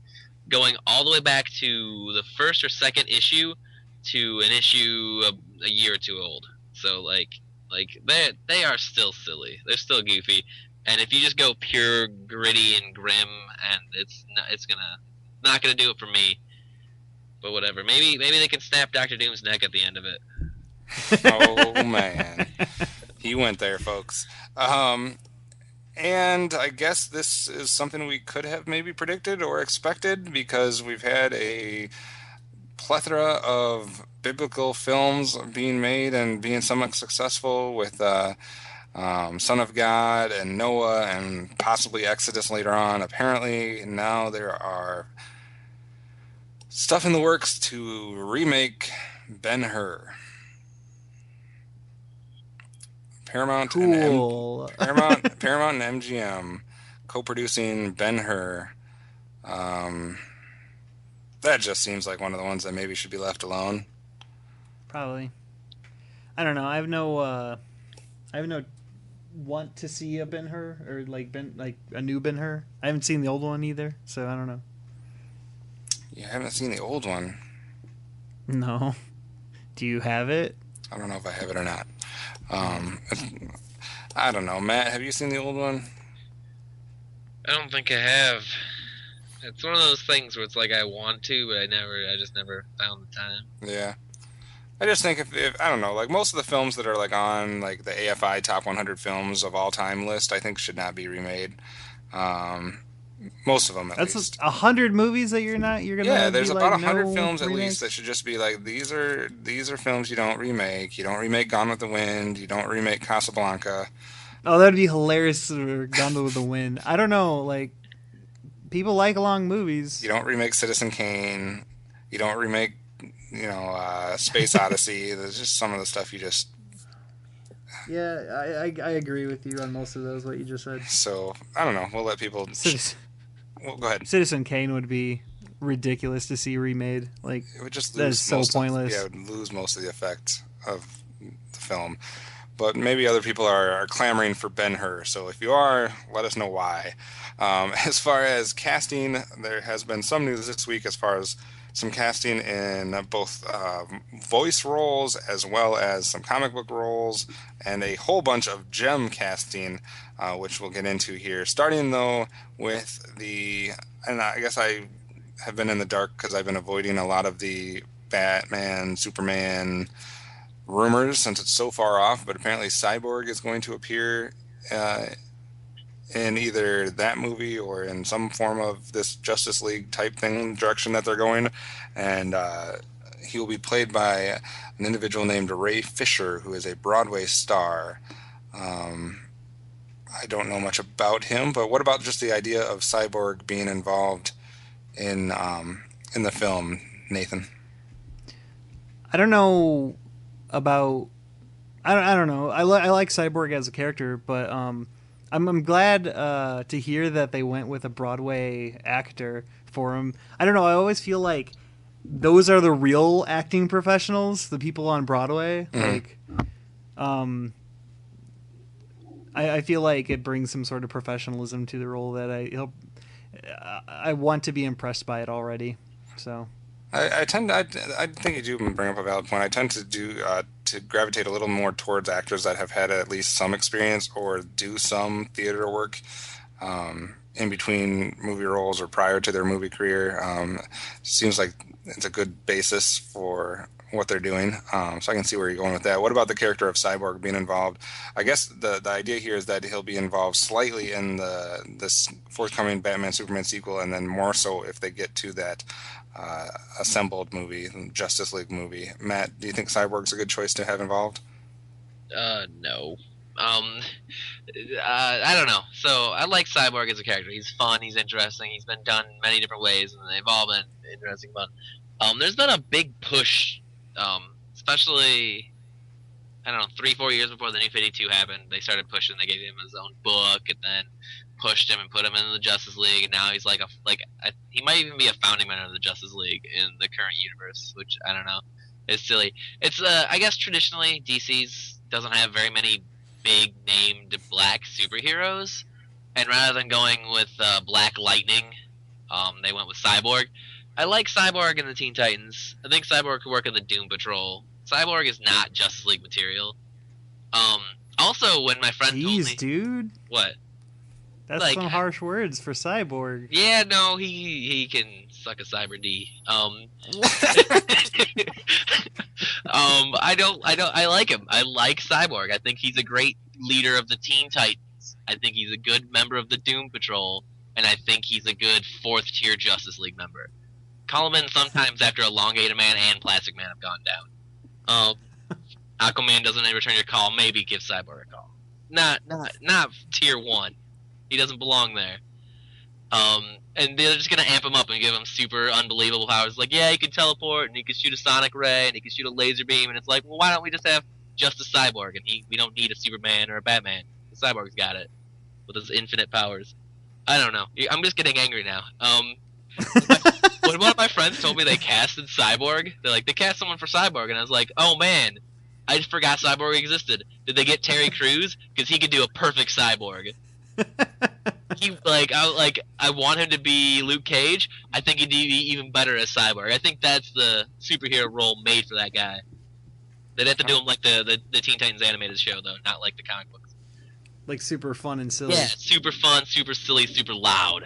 Speaker 3: going all the way back to the first or second issue to an issue a year or two old. So like they are still silly. They're still goofy. And if you just go pure gritty and grim, and it's not gonna do it for me. But whatever. Maybe they can snap Doctor Doom's neck at the end of it.
Speaker 1: Oh man, he went there, folks. And I guess this is something we could have maybe predicted or expected, because we've had a plethora of biblical films being made and being somewhat successful with Son of God and Noah and possibly Exodus later on. Apparently now there are stuff in the works to remake Ben-Hur. Paramount and MGM co-producing Ben-Hur. That just seems like one of the ones that maybe should be left alone.
Speaker 2: Probably. I don't know. I have no want to see a Ben-Hur or like a new Ben-Hur. I haven't seen the old one either, so I don't know.
Speaker 1: You haven't seen the old one?
Speaker 2: No. Do you have it?
Speaker 1: I don't know if I have it or not. I don't know. Matt, have you seen the old one?
Speaker 3: I don't think I have. It's one of those things where it's like I want to, but I just never found the time.
Speaker 1: Yeah. I just think if I don't know, like most of the films that are like on like the AFI top 100 films of all time list, I think should not be remade. Most of them, at least.
Speaker 2: That's 100 movies that you're gonna.
Speaker 1: Yeah, there's about 100
Speaker 2: no
Speaker 1: films at
Speaker 2: remakes?
Speaker 1: least that should just be like these are films you don't remake. You don't remake Gone with the Wind. You don't remake Casablanca.
Speaker 2: Oh, that'd be hilarious. Gone with the Wind. I don't know, like people like long movies.
Speaker 1: You don't remake Citizen Kane. You don't remake, Space Odyssey. There's just some of the stuff you just.
Speaker 2: Yeah, I agree with you on most of those. What you just said.
Speaker 1: So I don't know. We'll let people. Well, go ahead.
Speaker 2: Citizen Kane would be ridiculous to see remade. Like
Speaker 1: it would just lose
Speaker 2: that is so pointless.
Speaker 1: It would lose most of the effect of the film. But maybe other people are clamoring for Ben-Hur. So if you are, let us know why. As far as casting, there has been some news this week as far as some casting in both voice roles as well as some comic book roles and a whole bunch of gem casting, which we'll get into here. Starting, though, with and I guess I have been in the dark because I've been avoiding a lot of the Batman, Superman rumors since it's so far off, but apparently Cyborg is going to appear in either that movie or in some form of this Justice League type thing direction that they're going, and he will be played by an individual named Ray Fisher, who is a Broadway star. I don't know much about him, but what about just the idea of Cyborg being involved in the film, Nathan?
Speaker 2: I don't know about. I don't know. I like Cyborg as a character, but I'm glad to hear that they went with a Broadway actor for him. I don't know. I always feel like those are the real acting professionals, the people on Broadway.
Speaker 1: Mm-hmm.
Speaker 2: Like, I feel like it brings some sort of professionalism to the role that I want to be impressed by it already. So.
Speaker 1: I think you do bring up a valid point. I tend to gravitate a little more towards actors that have had at least some experience or do some theater work in between movie roles or prior to their movie career. Seems like it's a good basis for what they're doing. So I can see where you're going with that. What about the character of Cyborg being involved? I guess the idea here is that he'll be involved slightly in this forthcoming Batman Superman sequel, and then more so if they get to that assembled movie, Justice League movie. Matt, do you think Cyborg's a good choice to have involved?
Speaker 3: No. I don't know. So I like Cyborg as a character. He's fun. He's interesting. He's been done many different ways, and they've all been interesting, fun. There's been a big push, especially, I don't know, 3-4 years before the New 52 happened. They started pushing. They gave him his own book, and then pushed him and put him in the Justice League, and now he's he might even be a founding member of the Justice League in the current universe, which I don't know. It's silly. It's I guess traditionally DC's doesn't have very many big named black superheroes, and rather than going with Black Lightning, They went with Cyborg. I like Cyborg in the Teen Titans. I think Cyborg could work in the Doom Patrol. Cyborg is not Justice League material. Also, when my friend told me,
Speaker 2: dude,
Speaker 3: what?
Speaker 2: That's like, some harsh words for Cyborg.
Speaker 3: Yeah, no, he can suck a Cyber D. I like him. I like Cyborg. I think he's a great leader of the Teen Titans. I think he's a good member of the Doom Patrol, and I think he's a good 4th tier Justice League member. Call him in sometimes after Elongator Man and Plastic Man have gone down. Aquaman doesn't return your call. Maybe give Cyborg a call. Not tier 1. He doesn't belong there. And they're just gonna amp him up and give him super unbelievable powers. Like, yeah, he can teleport, and he can shoot a sonic ray, and he can shoot a laser beam, and it's like, well, why don't we just have just a Cyborg, and we don't need a Superman or a Batman. The Cyborg's got it with his infinite powers. I don't know. I'm just getting angry now. When one of my friends told me they casted Cyborg, they cast someone for Cyborg, and I was like, oh man, I just forgot Cyborg existed. Did they get Terry Crews? Because he could do a perfect Cyborg. I want him to be Luke Cage. I think he'd be even better as Cyborg. I think that's the superhero role made for that guy. They'd have to do him like the Teen Titans animated show, though, not like the comic books.
Speaker 2: Like super fun and silly.
Speaker 3: Yeah, super fun, super silly, super loud.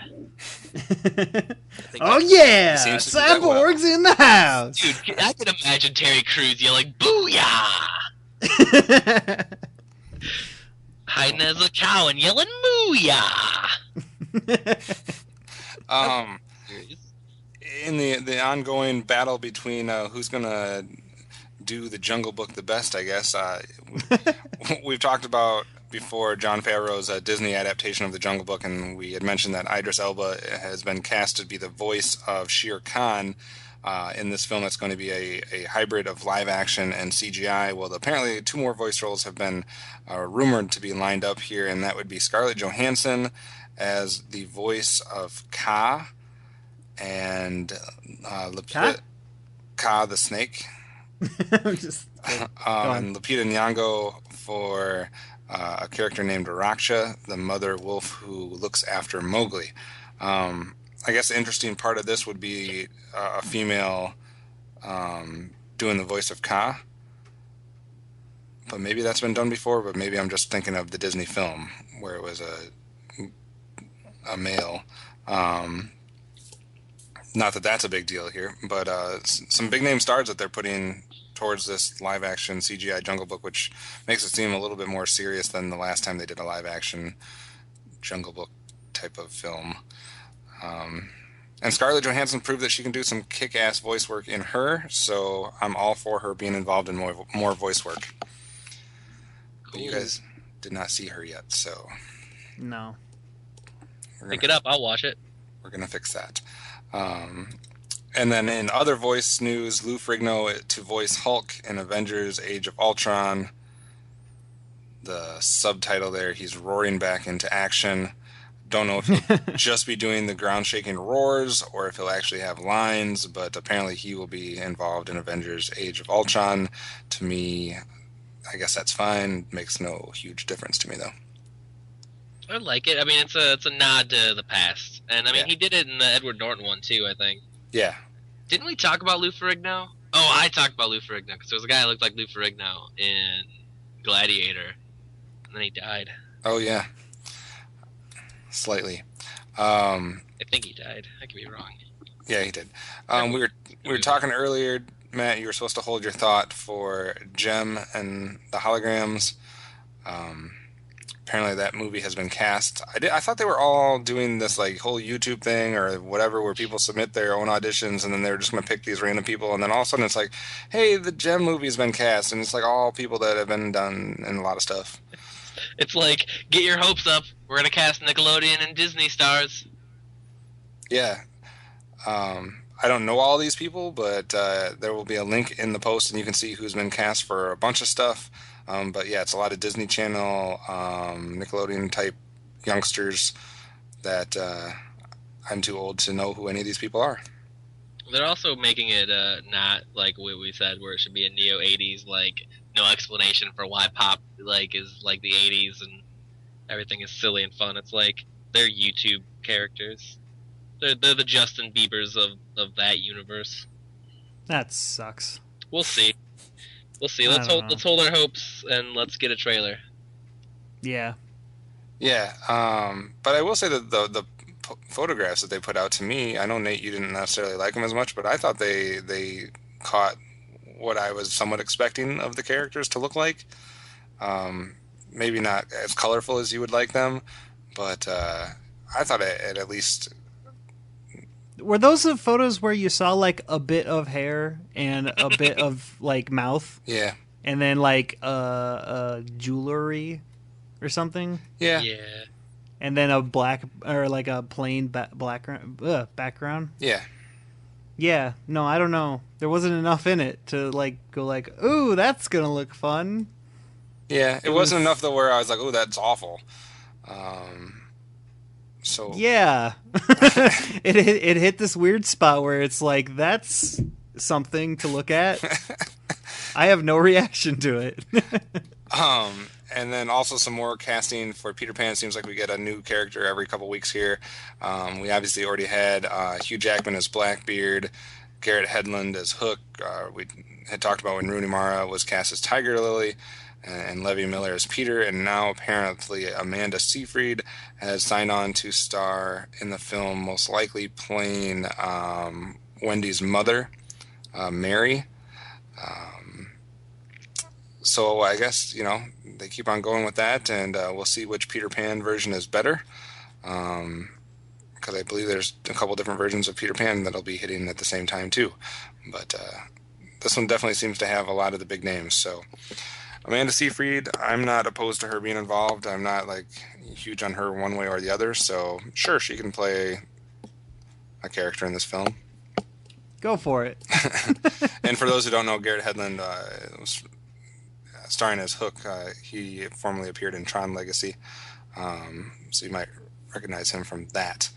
Speaker 2: Oh yeah! Cyborg's in the house!
Speaker 3: Dude, I can imagine Terry Crews yelling, "Booyah!" Hiding as a cow and yelling "Mooyah!"
Speaker 1: In the ongoing battle between who's gonna do the Jungle Book the best, I guess, we've talked about before Jon Favreau's Disney adaptation of the Jungle Book, and we had mentioned that Idris Elba has been cast to be the voice of Shere Khan in this film. That's going to be a hybrid of live action and CGI. Well, apparently 2 more voice roles have been rumored to be lined up here, and that would be Scarlett Johansson as the voice of Kaa, and Kaa the snake. And Lupita Nyong'o for a character named Raksha, the mother wolf who looks after Mowgli. I guess the interesting part of this would be a female doing the voice of Kaa. But maybe that's been done before, but maybe I'm just thinking of the Disney film where it was a male. Not that that's a big deal here, but some big name stars that they're putting towards this live action CGI Jungle Book, which makes it seem a little bit more serious than the last time they did a live action Jungle Book type of film. And Scarlett Johansson proved that she can do some kick-ass voice work in Her, so I'm all for her being involved in more voice work. Cool. But you guys did not see Her yet, so...
Speaker 2: No.
Speaker 3: Pick it up, I'll watch it.
Speaker 1: We're going to fix that. And then in other voice news, Lou Ferrigno to voice Hulk in Avengers Age of Ultron. The subtitle there, he's roaring back into action. Don't know if he'll just be doing the ground-shaking roars or if he'll actually have lines, but apparently he will be involved in Avengers Age of Ultron. To me, I guess that's fine. Makes no huge difference to me, though.
Speaker 3: I like it. I mean, it's a nod to the past. And, I mean, he did it in the Edward Norton one, too, I think.
Speaker 1: Yeah.
Speaker 3: Didn't we talk about Lou Ferrigno? Oh, I talked about Lou Ferrigno, because there was a guy that looked like Lou Ferrigno in Gladiator. And then he died.
Speaker 1: Oh, yeah. Slightly.
Speaker 3: I think he died. I could be wrong.
Speaker 1: Yeah, he did. We were talking earlier, Matt, you were supposed to hold your thought for Gem and the Holograms. Apparently that movie has been cast. I thought they were all doing this like whole YouTube thing or whatever where people submit their own auditions and then they're just going to pick these random people, and then all of a sudden it's like, hey, the Gem movie's been cast, and it's like all people that have been done in a lot of stuff.
Speaker 3: It's like, get your hopes up. We're going to cast Nickelodeon and Disney stars.
Speaker 1: Yeah. I don't know all these people, but there will be a link in the post and you can see who's been cast for a bunch of stuff. But yeah, it's a lot of Disney Channel, Nickelodeon type youngsters that I'm too old to know who any of these people are.
Speaker 3: They're also making it not like what we said, where it should be a neo 80s, like no explanation for why pop like is like the 80s and everything is silly and fun. It's like they're YouTube characters. They're the Justin Biebers of that universe.
Speaker 2: That sucks.
Speaker 3: We'll see. We'll see.
Speaker 2: I don't know.
Speaker 3: Let's hold our hopes and let's get a trailer.
Speaker 2: Yeah.
Speaker 1: Yeah, but I will say that the photographs that they put out, to me, I know, Nate, you didn't necessarily like them as much, but I thought they caught what I was somewhat expecting of the characters to look like. Maybe not as colorful as you would like them, but I thought it at least...
Speaker 2: Were those the photos where you saw like a bit of hair and a bit of like mouth,
Speaker 1: Yeah,
Speaker 2: and then like jewelry or something,
Speaker 1: yeah,
Speaker 3: Yeah.
Speaker 2: and then a black or like a plain background?
Speaker 1: yeah.
Speaker 2: Yeah. No, I don't know. There wasn't enough in it to like go like, ooh, that's gonna look fun.
Speaker 1: Yeah, it wasn't enough though where I was like, oh, that's awful. So
Speaker 2: Yeah. it hit this weird spot where it's like, that's something to look at. I have no reaction to it.
Speaker 1: And then also some more casting for Peter Pan. Seems like we get a new character every couple weeks here. We obviously already had Hugh Jackman as Blackbeard, Garrett Hedlund as Hook. We had talked about when Rooney Mara was cast as Tiger Lily, and Levi Miller as Peter, and now apparently Amanda Seyfried has signed on to star in the film, most likely playing Wendy's mother, Mary. So I guess, they keep on going with that, and we'll see which Peter Pan version is better. Because I believe there's a couple different versions of Peter Pan that'll be hitting at the same time too. But this one definitely seems to have a lot of the big names. So Amanda Seyfried, I'm not opposed to her being involved. I'm not like huge on her one way or the other. So sure, she can play a character in this film.
Speaker 2: Go for it.
Speaker 1: And for those who don't know, Garrett Hedlund was starring as Hook. He formerly appeared in Tron Legacy, so you might recognize him from that.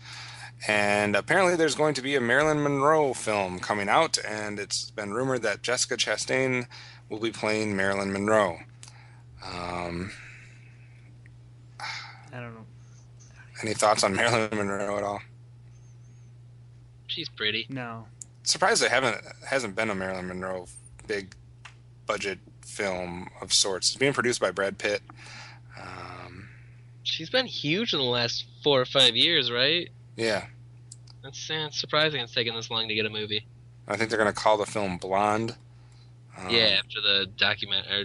Speaker 1: And apparently there's going to be a Marilyn Monroe film coming out, and it's been rumored that Jessica Chastain will be playing Marilyn Monroe.
Speaker 2: I don't know.
Speaker 1: Any thoughts on Marilyn Monroe at all?
Speaker 3: She's pretty.
Speaker 2: No.
Speaker 1: Surprised there hasn't been a Marilyn Monroe big budget film of sorts. It's being produced by Brad Pitt.
Speaker 3: She's been huge in the last 4 or 5 years, right?
Speaker 1: Yeah.
Speaker 3: That's surprising it's taken this long to get a movie.
Speaker 1: I think they're going to call the film Blonde.
Speaker 3: Yeah, after the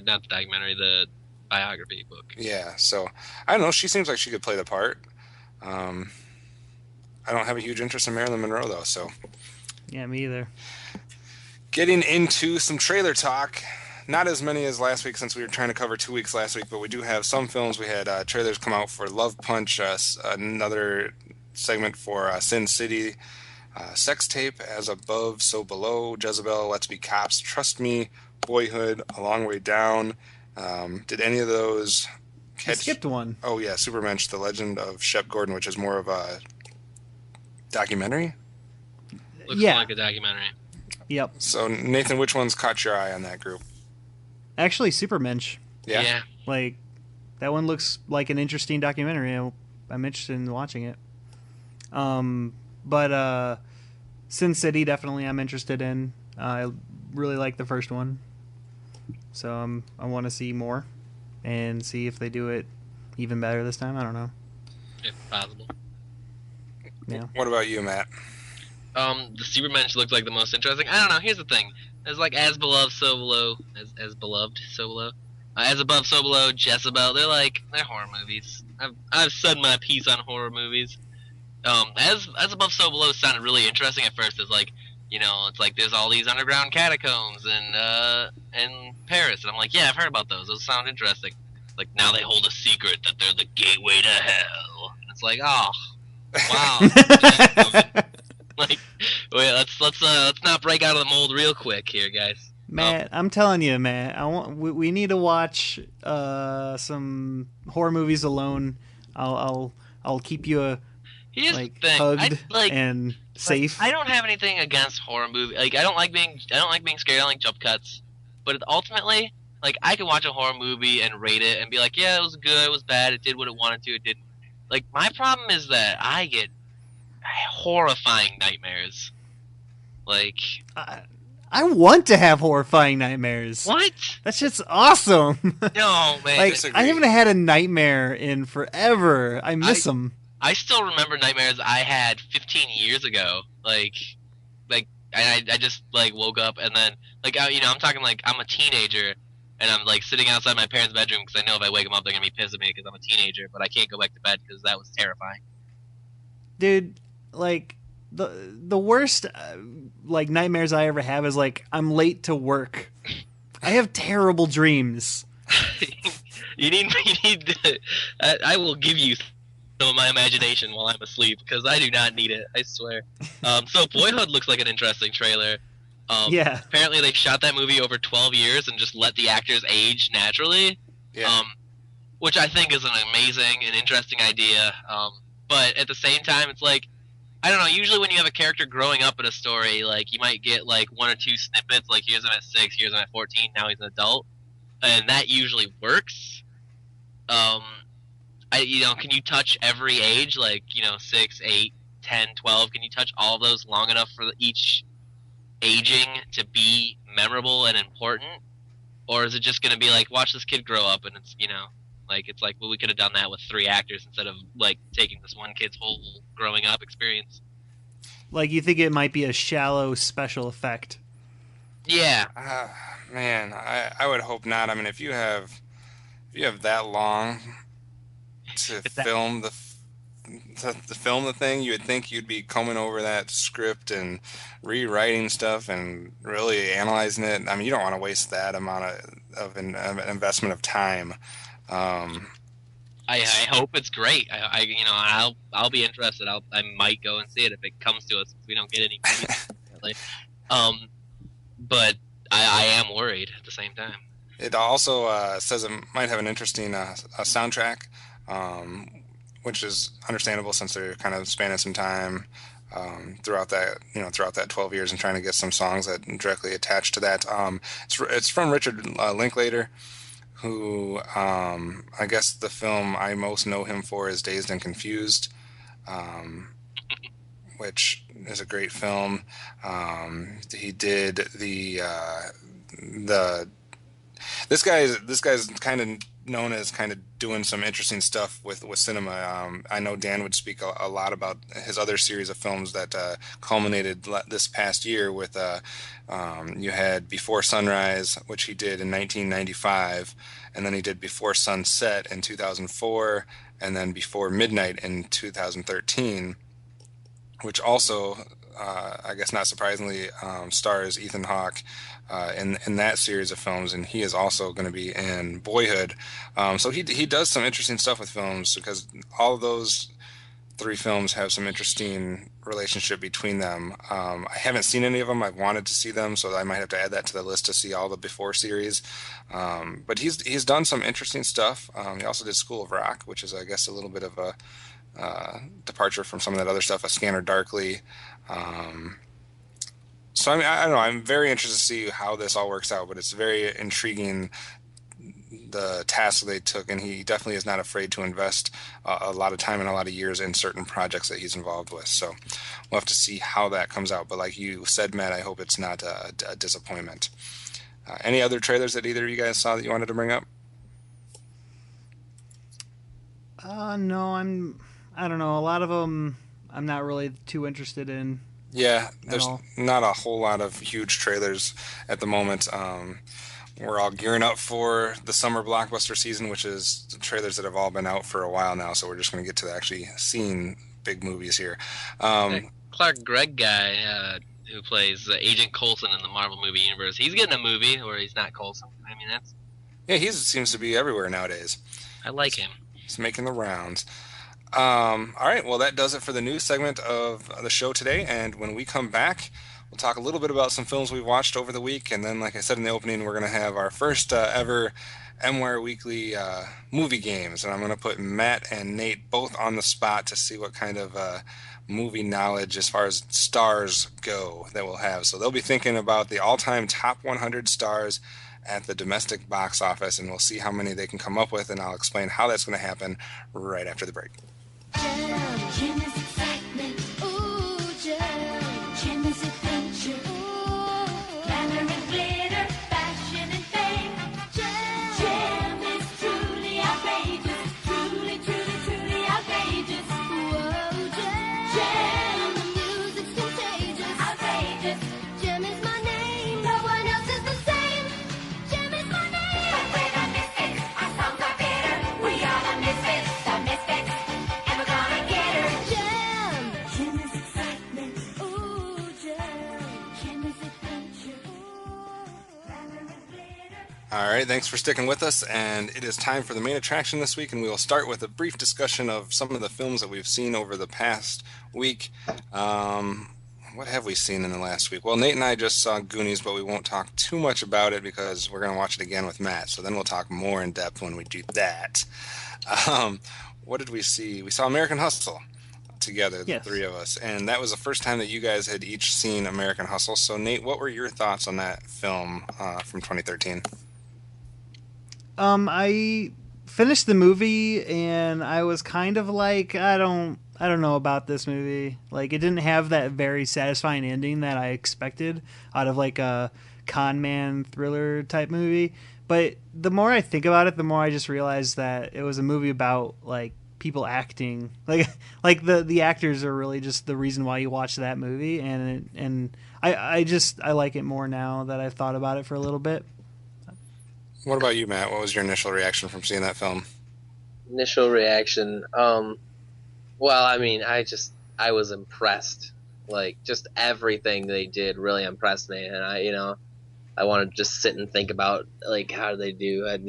Speaker 3: not the documentary, the biography book.
Speaker 1: Yeah, so I don't know. She seems like she could play the part. I don't have a huge interest in Marilyn Monroe though. So
Speaker 2: Yeah, me either.
Speaker 1: getting into some trailer talk. Not as many as last week since we were trying to cover 2 weeks last week, but we do have some films. We had trailers come out for Love Punch, another segment for Sin City, Sex Tape, As Above, So Below, Jezebel, Let's Be Cops, Trust Me, Boyhood, A Long Way Down. Did any of those
Speaker 2: I
Speaker 1: catch?
Speaker 2: skipped one.
Speaker 1: Oh yeah, Supermensch, The Legend of Shep Gordon, which is more of a documentary.
Speaker 3: Looks
Speaker 2: Yeah.
Speaker 3: like a documentary.
Speaker 2: Yep.
Speaker 1: So Nathan, which ones caught your eye on that group?
Speaker 2: Actually, Supermensch.
Speaker 1: Yeah.
Speaker 2: Like, that one looks like an interesting documentary. I'm interested in watching it. But Sin City, definitely I'm interested in. I really like the first one. So I want to see more and see if they do it even better this time. I don't know.
Speaker 3: If possible.
Speaker 2: Yeah.
Speaker 1: What about you, Matt?
Speaker 3: The Supermensch looks like the most interesting. I don't know. Here's the thing. There's like As Beloved, So Below. As Beloved, So Below. As Above, So Below, Jezebel. They're horror movies. I've said my piece on horror movies. As Above, So Below sounded really interesting at first. It's like, it's like there's all these underground catacombs in Paris, and I'm like, yeah, I've heard about those. Those sound interesting. Like now they hold a secret that they're the gateway to hell. And it's like, oh, wow. Like, wait, let's not break out of the mold real quick here, guys.
Speaker 2: Matt, I'm telling you, Matt. We need to watch some horror movies alone. I'll keep you
Speaker 3: Here's
Speaker 2: like
Speaker 3: the thing.
Speaker 2: hugged
Speaker 3: I,
Speaker 2: and safe.
Speaker 3: I don't have anything against horror movies. Like I don't like being scared. I don't like jump cuts. But ultimately, like I can watch a horror movie and rate it and be like, yeah, it was good, it was bad, it did what it wanted to, it didn't. Like my problem is that I get horrifying nightmares. Like,
Speaker 2: I want to have horrifying nightmares.
Speaker 3: what?
Speaker 2: That's just awesome.
Speaker 3: No, man.
Speaker 2: Like,
Speaker 1: disagree.
Speaker 2: I haven't had a nightmare in forever. I miss them.
Speaker 3: I still remember nightmares I had 15 years ago. Like I just like woke up and then like I'm talking like I'm a teenager and I'm like sitting outside my parents' bedroom because I know if I wake them up they're gonna be pissed at me because I'm a teenager, but I can't go back to bed because that was terrifying.
Speaker 2: Dude, like the worst like nightmares I ever have is like I'm late to work. I have terrible dreams.
Speaker 3: you need I will give you some of my imagination while I'm asleep because I do not need it. I swear. So Boyhood looks like an interesting trailer.
Speaker 2: Yeah.
Speaker 3: Apparently they shot that movie over 12 years and just let the actors age naturally.
Speaker 1: Yeah.
Speaker 3: Which I think is an amazing and interesting idea. But at the same time, it's like, I don't know, usually when you have a character growing up in a story, like, you might get, like, 1 or 2 snippets, like, here's him at 6, here's him at 14, now he's an adult. And that usually works. Can you touch every age, like, 6, 8, 10, 12? Can you touch all of those long enough for each aging to be memorable and important? Or is it just going to be like, watch this kid grow up and it's, it's like, well, we could have done that with 3 actors instead of, like, taking this one kid's whole growing up experience.
Speaker 2: Like, you think it might be a shallow special effect?
Speaker 3: Yeah.
Speaker 1: Man, I would hope not. I mean, if you have that long to film the thing, you would think you'd be combing over that script and rewriting stuff and really analyzing it. I mean, you don't want to waste that amount of an investment of time.
Speaker 3: I hope it's great. I'll be interested. I might go and see it if it comes to us. If we don't get any. But I am worried at the same time.
Speaker 1: It also says it might have an interesting soundtrack, which is understandable since they're kind of spanning some time throughout that 12 years and trying to get some songs that directly attach to that. It's from Richard Linklater, who I guess the film I most know him for is Dazed and Confused, which is a great film. He did this guy's kind of known as kind of doing some interesting stuff with cinema. I know Dan would speak a lot about his other series of films that culminated this past year with you had Before Sunrise, which he did in 1995, and then he did Before Sunset in 2004, and then Before Midnight in 2013, which also, I guess not surprisingly, stars Ethan Hawke in that series of films, and he is also going to be in Boyhood. So he does some interesting stuff with films because all of those 3 films have some interesting relationship between them. I haven't seen any of them. I've wanted to see them, so I might have to add that to the list to see all the Before series. But he's done some interesting stuff. He also did School of Rock, which is, I guess, a little bit of a departure from some of that other stuff. A Scanner Darkly. So I mean, I don't know. I'm very interested to see how this all works out, but it's very intriguing the task they took, and he definitely is not afraid to invest a lot of time and a lot of years in certain projects that he's involved with. So we'll have to see how that comes out. But like you said, Matt, I hope it's not a disappointment. Any other trailers that either of you guys saw that you wanted to bring up?
Speaker 2: No, I don't know. A lot of them I'm not really too interested in.
Speaker 1: Yeah, there's not a whole lot of huge trailers at the moment. We're all gearing up for the summer blockbuster season, which is trailers that have all been out for a while now. So we're just going to get to actually seeing big movies here.
Speaker 3: Clark Gregg guy who plays Agent Coulson in the Marvel movie universe, he's getting a movie where he's not Coulson. I mean,
Speaker 1: he seems to be everywhere nowadays.
Speaker 3: I like him.
Speaker 1: He's making the rounds. All right, well, that does it for the news segment of the show today. And when we come back, we'll talk a little bit about some films we've watched over the week. And then, like I said in the opening, we're going to have our first ever MWire Weekly movie games. And I'm going to put Matt and Nate both on the spot to see what kind of movie knowledge as far as stars go that we'll have. So they'll be thinking about the all-time top 100 stars at the domestic box office, and we'll see how many they can come up with, and I'll explain how that's going to happen right after the break.
Speaker 4: Gentleness, excitement, ooh,
Speaker 1: All right, thanks for sticking with us. And it is time for the main attraction this week, and we will start with a brief discussion of some of the films that we've seen over the past week. Um, what have we seen in the last week? Well, Nate and I just saw Goonies, but we won't talk too much about it because we're going to watch it again with Matt. So then we'll talk more in depth when we do that. Um, what did we see? We saw American Hustle together, the
Speaker 2: Yes.
Speaker 1: three of us, and that was the first time that you guys had each seen American Hustle. So, Nate, what were your thoughts on that film from 2013?
Speaker 2: I finished the movie and I was kind of like, I don't know about this movie. Like, it didn't have that very satisfying ending that I expected out of like a con man thriller type movie. But the more I think about it, the more I just realize that it was a movie about like people acting. Like the actors are really just the reason why you watch that movie, and I like it more now that I've thought about it for a little bit.
Speaker 1: What about you, Matt? What was your initial reaction from seeing that film?
Speaker 4: Initial reaction. Well, I mean, I was impressed. Like, just everything they did really impressed me, and I want to just sit and think about like how do they do, and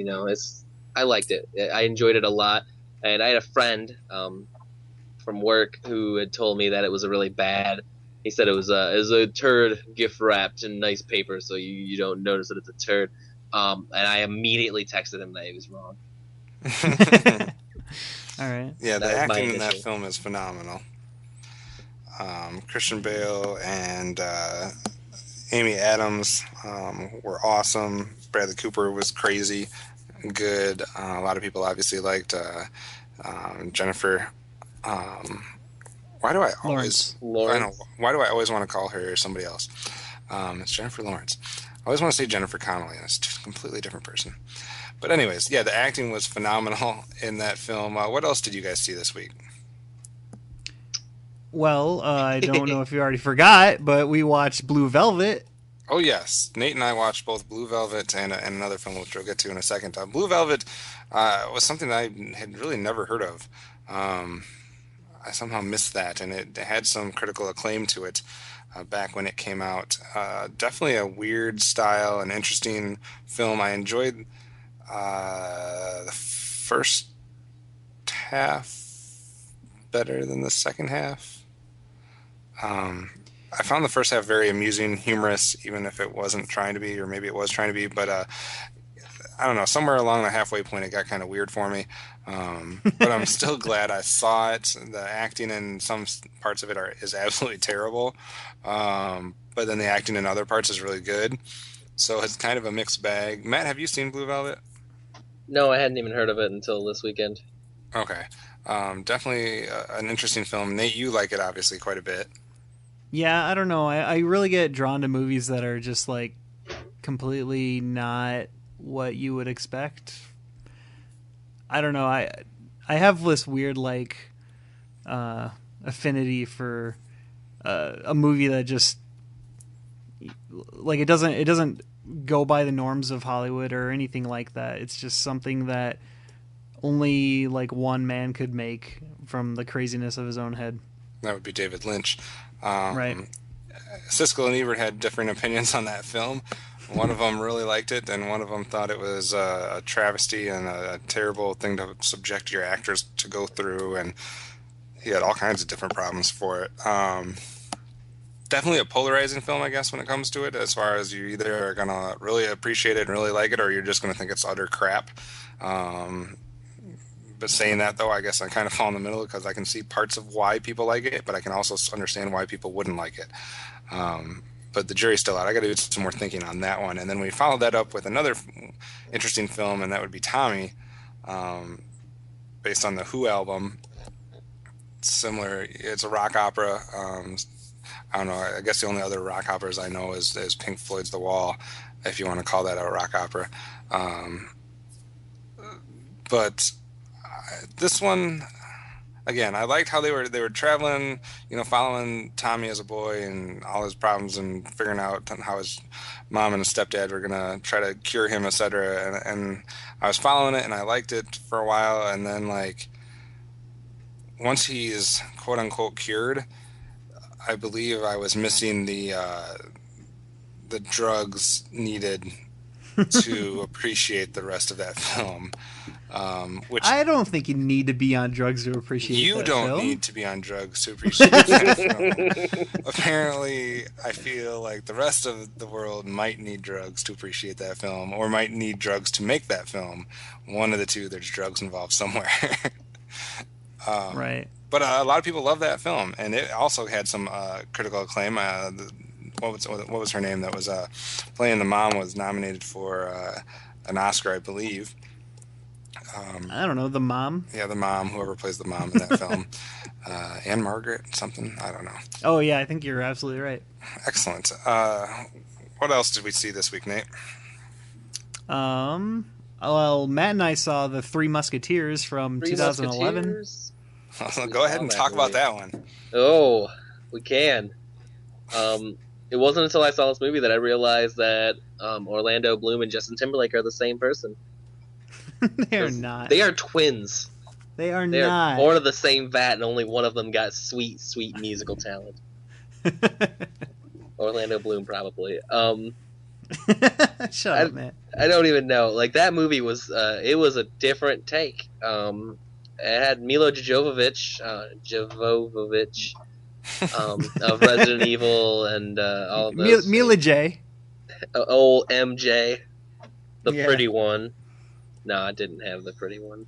Speaker 4: I liked it. I enjoyed it a lot, and I had a friend from work who had told me that it was a really bad. He said it was a turd gift wrapped in nice paper, so you don't notice that it's a turd. And I immediately texted him that he was wrong.
Speaker 2: All right.
Speaker 1: Yeah, the
Speaker 4: That was my
Speaker 1: acting in that
Speaker 4: initial.
Speaker 1: film is phenomenal. Christian Bale and Amy Adams were awesome. Bradley Cooper was crazy good. A lot of people obviously liked Jennifer. Um, why do I always?
Speaker 2: Lawrence.
Speaker 1: I know.
Speaker 4: Lawrence.
Speaker 1: Why do I always want to call her somebody else? It's Jennifer Lawrence. I always want to say Jennifer Connelly. It's a completely different person. But anyways, yeah, the acting was phenomenal in that film. What else did you guys see this week?
Speaker 2: Well, I don't know if you already forgot, but we watched Blue Velvet.
Speaker 1: Oh yes, Nate and I watched both Blue Velvet and another film which we'll get to in a second. Blue Velvet was something that I had really never heard of. Um, I somehow missed that, and it had some critical acclaim to it back when it came out. Definitely a weird style, an interesting film. I enjoyed the first half better than the second half. I found the first half very amusing, humorous, even if it wasn't trying to be, or maybe it was trying to be. But I don't know, somewhere along the halfway point, it got kind of weird for me. But I'm still glad I saw it. The acting in some parts of it is absolutely terrible, but then the acting in other parts is really good. So it's kind of a mixed bag. Matt, have you seen Blue Velvet?
Speaker 4: No, I hadn't even heard of it until this weekend.
Speaker 1: Okay, definitely an interesting film. Nate, you like it obviously quite a bit.
Speaker 2: Yeah, I don't know. I really get drawn to movies that are just like completely not what you would expect. I don't know. I have this weird like affinity for a movie that just like it doesn't go by the norms of Hollywood or anything like that. It's just something that only like one man could make from the craziness of his own head.
Speaker 1: That would be David Lynch.
Speaker 2: Right.
Speaker 1: Siskel and Ebert had different opinions on that film. One of them really liked it, and one of them thought it was a travesty and a terrible thing to subject your actors to go through, and he had all kinds of different problems for it. Definitely a polarizing film, I guess, when it comes to it, as far as you either are going to really appreciate it and really like it, or you're just going to think it's utter crap. But saying that, though, I guess I kind of fall in the middle because I can see parts of why people like it, but I can also understand why people wouldn't like it. But the jury's still out. I got to do some more thinking on that one. And then we followed that up with another interesting film, and that would be Tommy, based on the Who album. Similar, it's a rock opera. I don't know. I guess the only other rock operas I know is Pink Floyd's The Wall, if you want to call that a rock opera. But this one, again, I liked how they were traveling, following Tommy as a boy and all his problems and figuring out how his mom and his stepdad were gonna try to cure him, etc. And I was following it and I liked it for a while, and then like once he's quote unquote cured, I believe I was missing the drugs needed to appreciate the rest of that film. Which
Speaker 2: I don't think you need to be on drugs to appreciate
Speaker 1: you
Speaker 2: that
Speaker 1: don't
Speaker 2: film.
Speaker 1: need to be on drugs to appreciate that film. Apparently, I feel like the rest of the world might need drugs to appreciate that film, or might need drugs to make that film. One of the two, there's drugs involved somewhere.
Speaker 2: Right.
Speaker 1: But a lot of people love that film, and it also had some critical acclaim. What was her name that was playing the mom was nominated for an Oscar, I believe.
Speaker 2: I don't know, the mom?
Speaker 1: Yeah, the mom, whoever plays the mom in that film. Anne Margaret, something? I don't know.
Speaker 2: Oh, yeah, I think you're absolutely right.
Speaker 1: Excellent. What else did we see this week, Nate?
Speaker 2: Well, Matt and I saw The Three Musketeers from 2011.
Speaker 4: Musketeers?
Speaker 1: Go ahead and talk about that one.
Speaker 4: Oh, we can. It wasn't until I saw this movie that I realized that Orlando Bloom and Justin Timberlake are the same person.
Speaker 2: They're not.
Speaker 4: They are twins.
Speaker 2: They are
Speaker 4: They are
Speaker 2: not.
Speaker 4: born of the same vat, and only one of them got sweet, sweet musical talent. Orlando Bloom, probably.
Speaker 2: Shut up, man.
Speaker 4: I don't even know. Like, that movie was, it was a different take. It had Milo Jovovich, of Resident Evil and all of those.
Speaker 2: Mila J.
Speaker 4: Old MJ, the
Speaker 2: Yeah.
Speaker 4: pretty one. No, I didn't have the pretty one.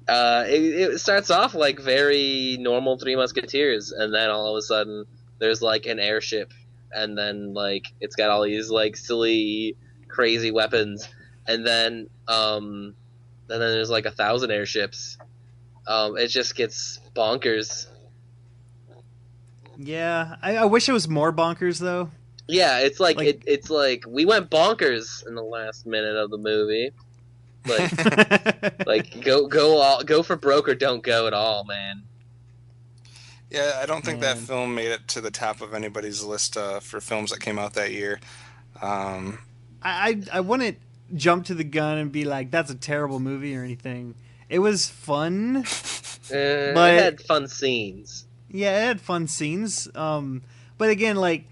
Speaker 4: It starts off like very normal Three Musketeers, and then all of a sudden there's like an airship, and then like it's got all these like silly, crazy weapons, and then there's like 1,000 airships. It just gets bonkers.
Speaker 2: Yeah, I wish it was more bonkers, though.
Speaker 4: Yeah, it's like,
Speaker 2: Like-
Speaker 4: it's like we went bonkers in the last minute of the movie. Like go for broke or don't go at all, man.
Speaker 1: Yeah, I don't think that
Speaker 2: Man.
Speaker 1: film made it to the top of anybody's list for films that came out that year.
Speaker 2: I wouldn't jump to the gun and be like, that's a terrible movie or anything. It was fun.
Speaker 4: It
Speaker 2: But-
Speaker 4: had fun scenes.
Speaker 2: Yeah, it had fun scenes. But again, like,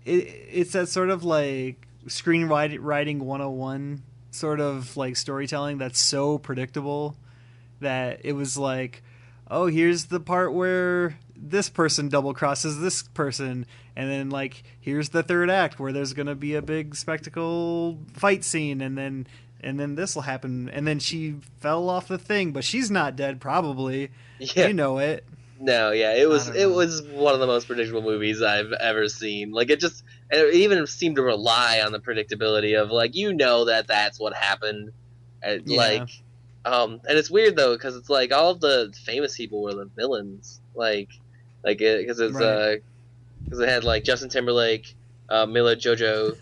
Speaker 2: it's that sort of like screenwriting 101 sort of like storytelling that's so predictable that it was like, oh, here's the part where this person double crosses this person, and then like here's the third act where there's gonna be a big spectacle fight scene, and then this will happen, and then she fell off the thing, but she's not dead probably.
Speaker 4: Yeah.
Speaker 2: You know it.
Speaker 4: No, yeah, it
Speaker 2: I don't know.
Speaker 4: was one of the most predictable movies I've ever seen. Like, it even seemed to rely on the predictability of, like, you know that's what happened. And,
Speaker 2: Yeah.
Speaker 4: like, and it's weird though, because it's like all of the famous people were the villains. Because it's
Speaker 2: Right.
Speaker 4: because it had like Justin Timberlake, Mila Jojo,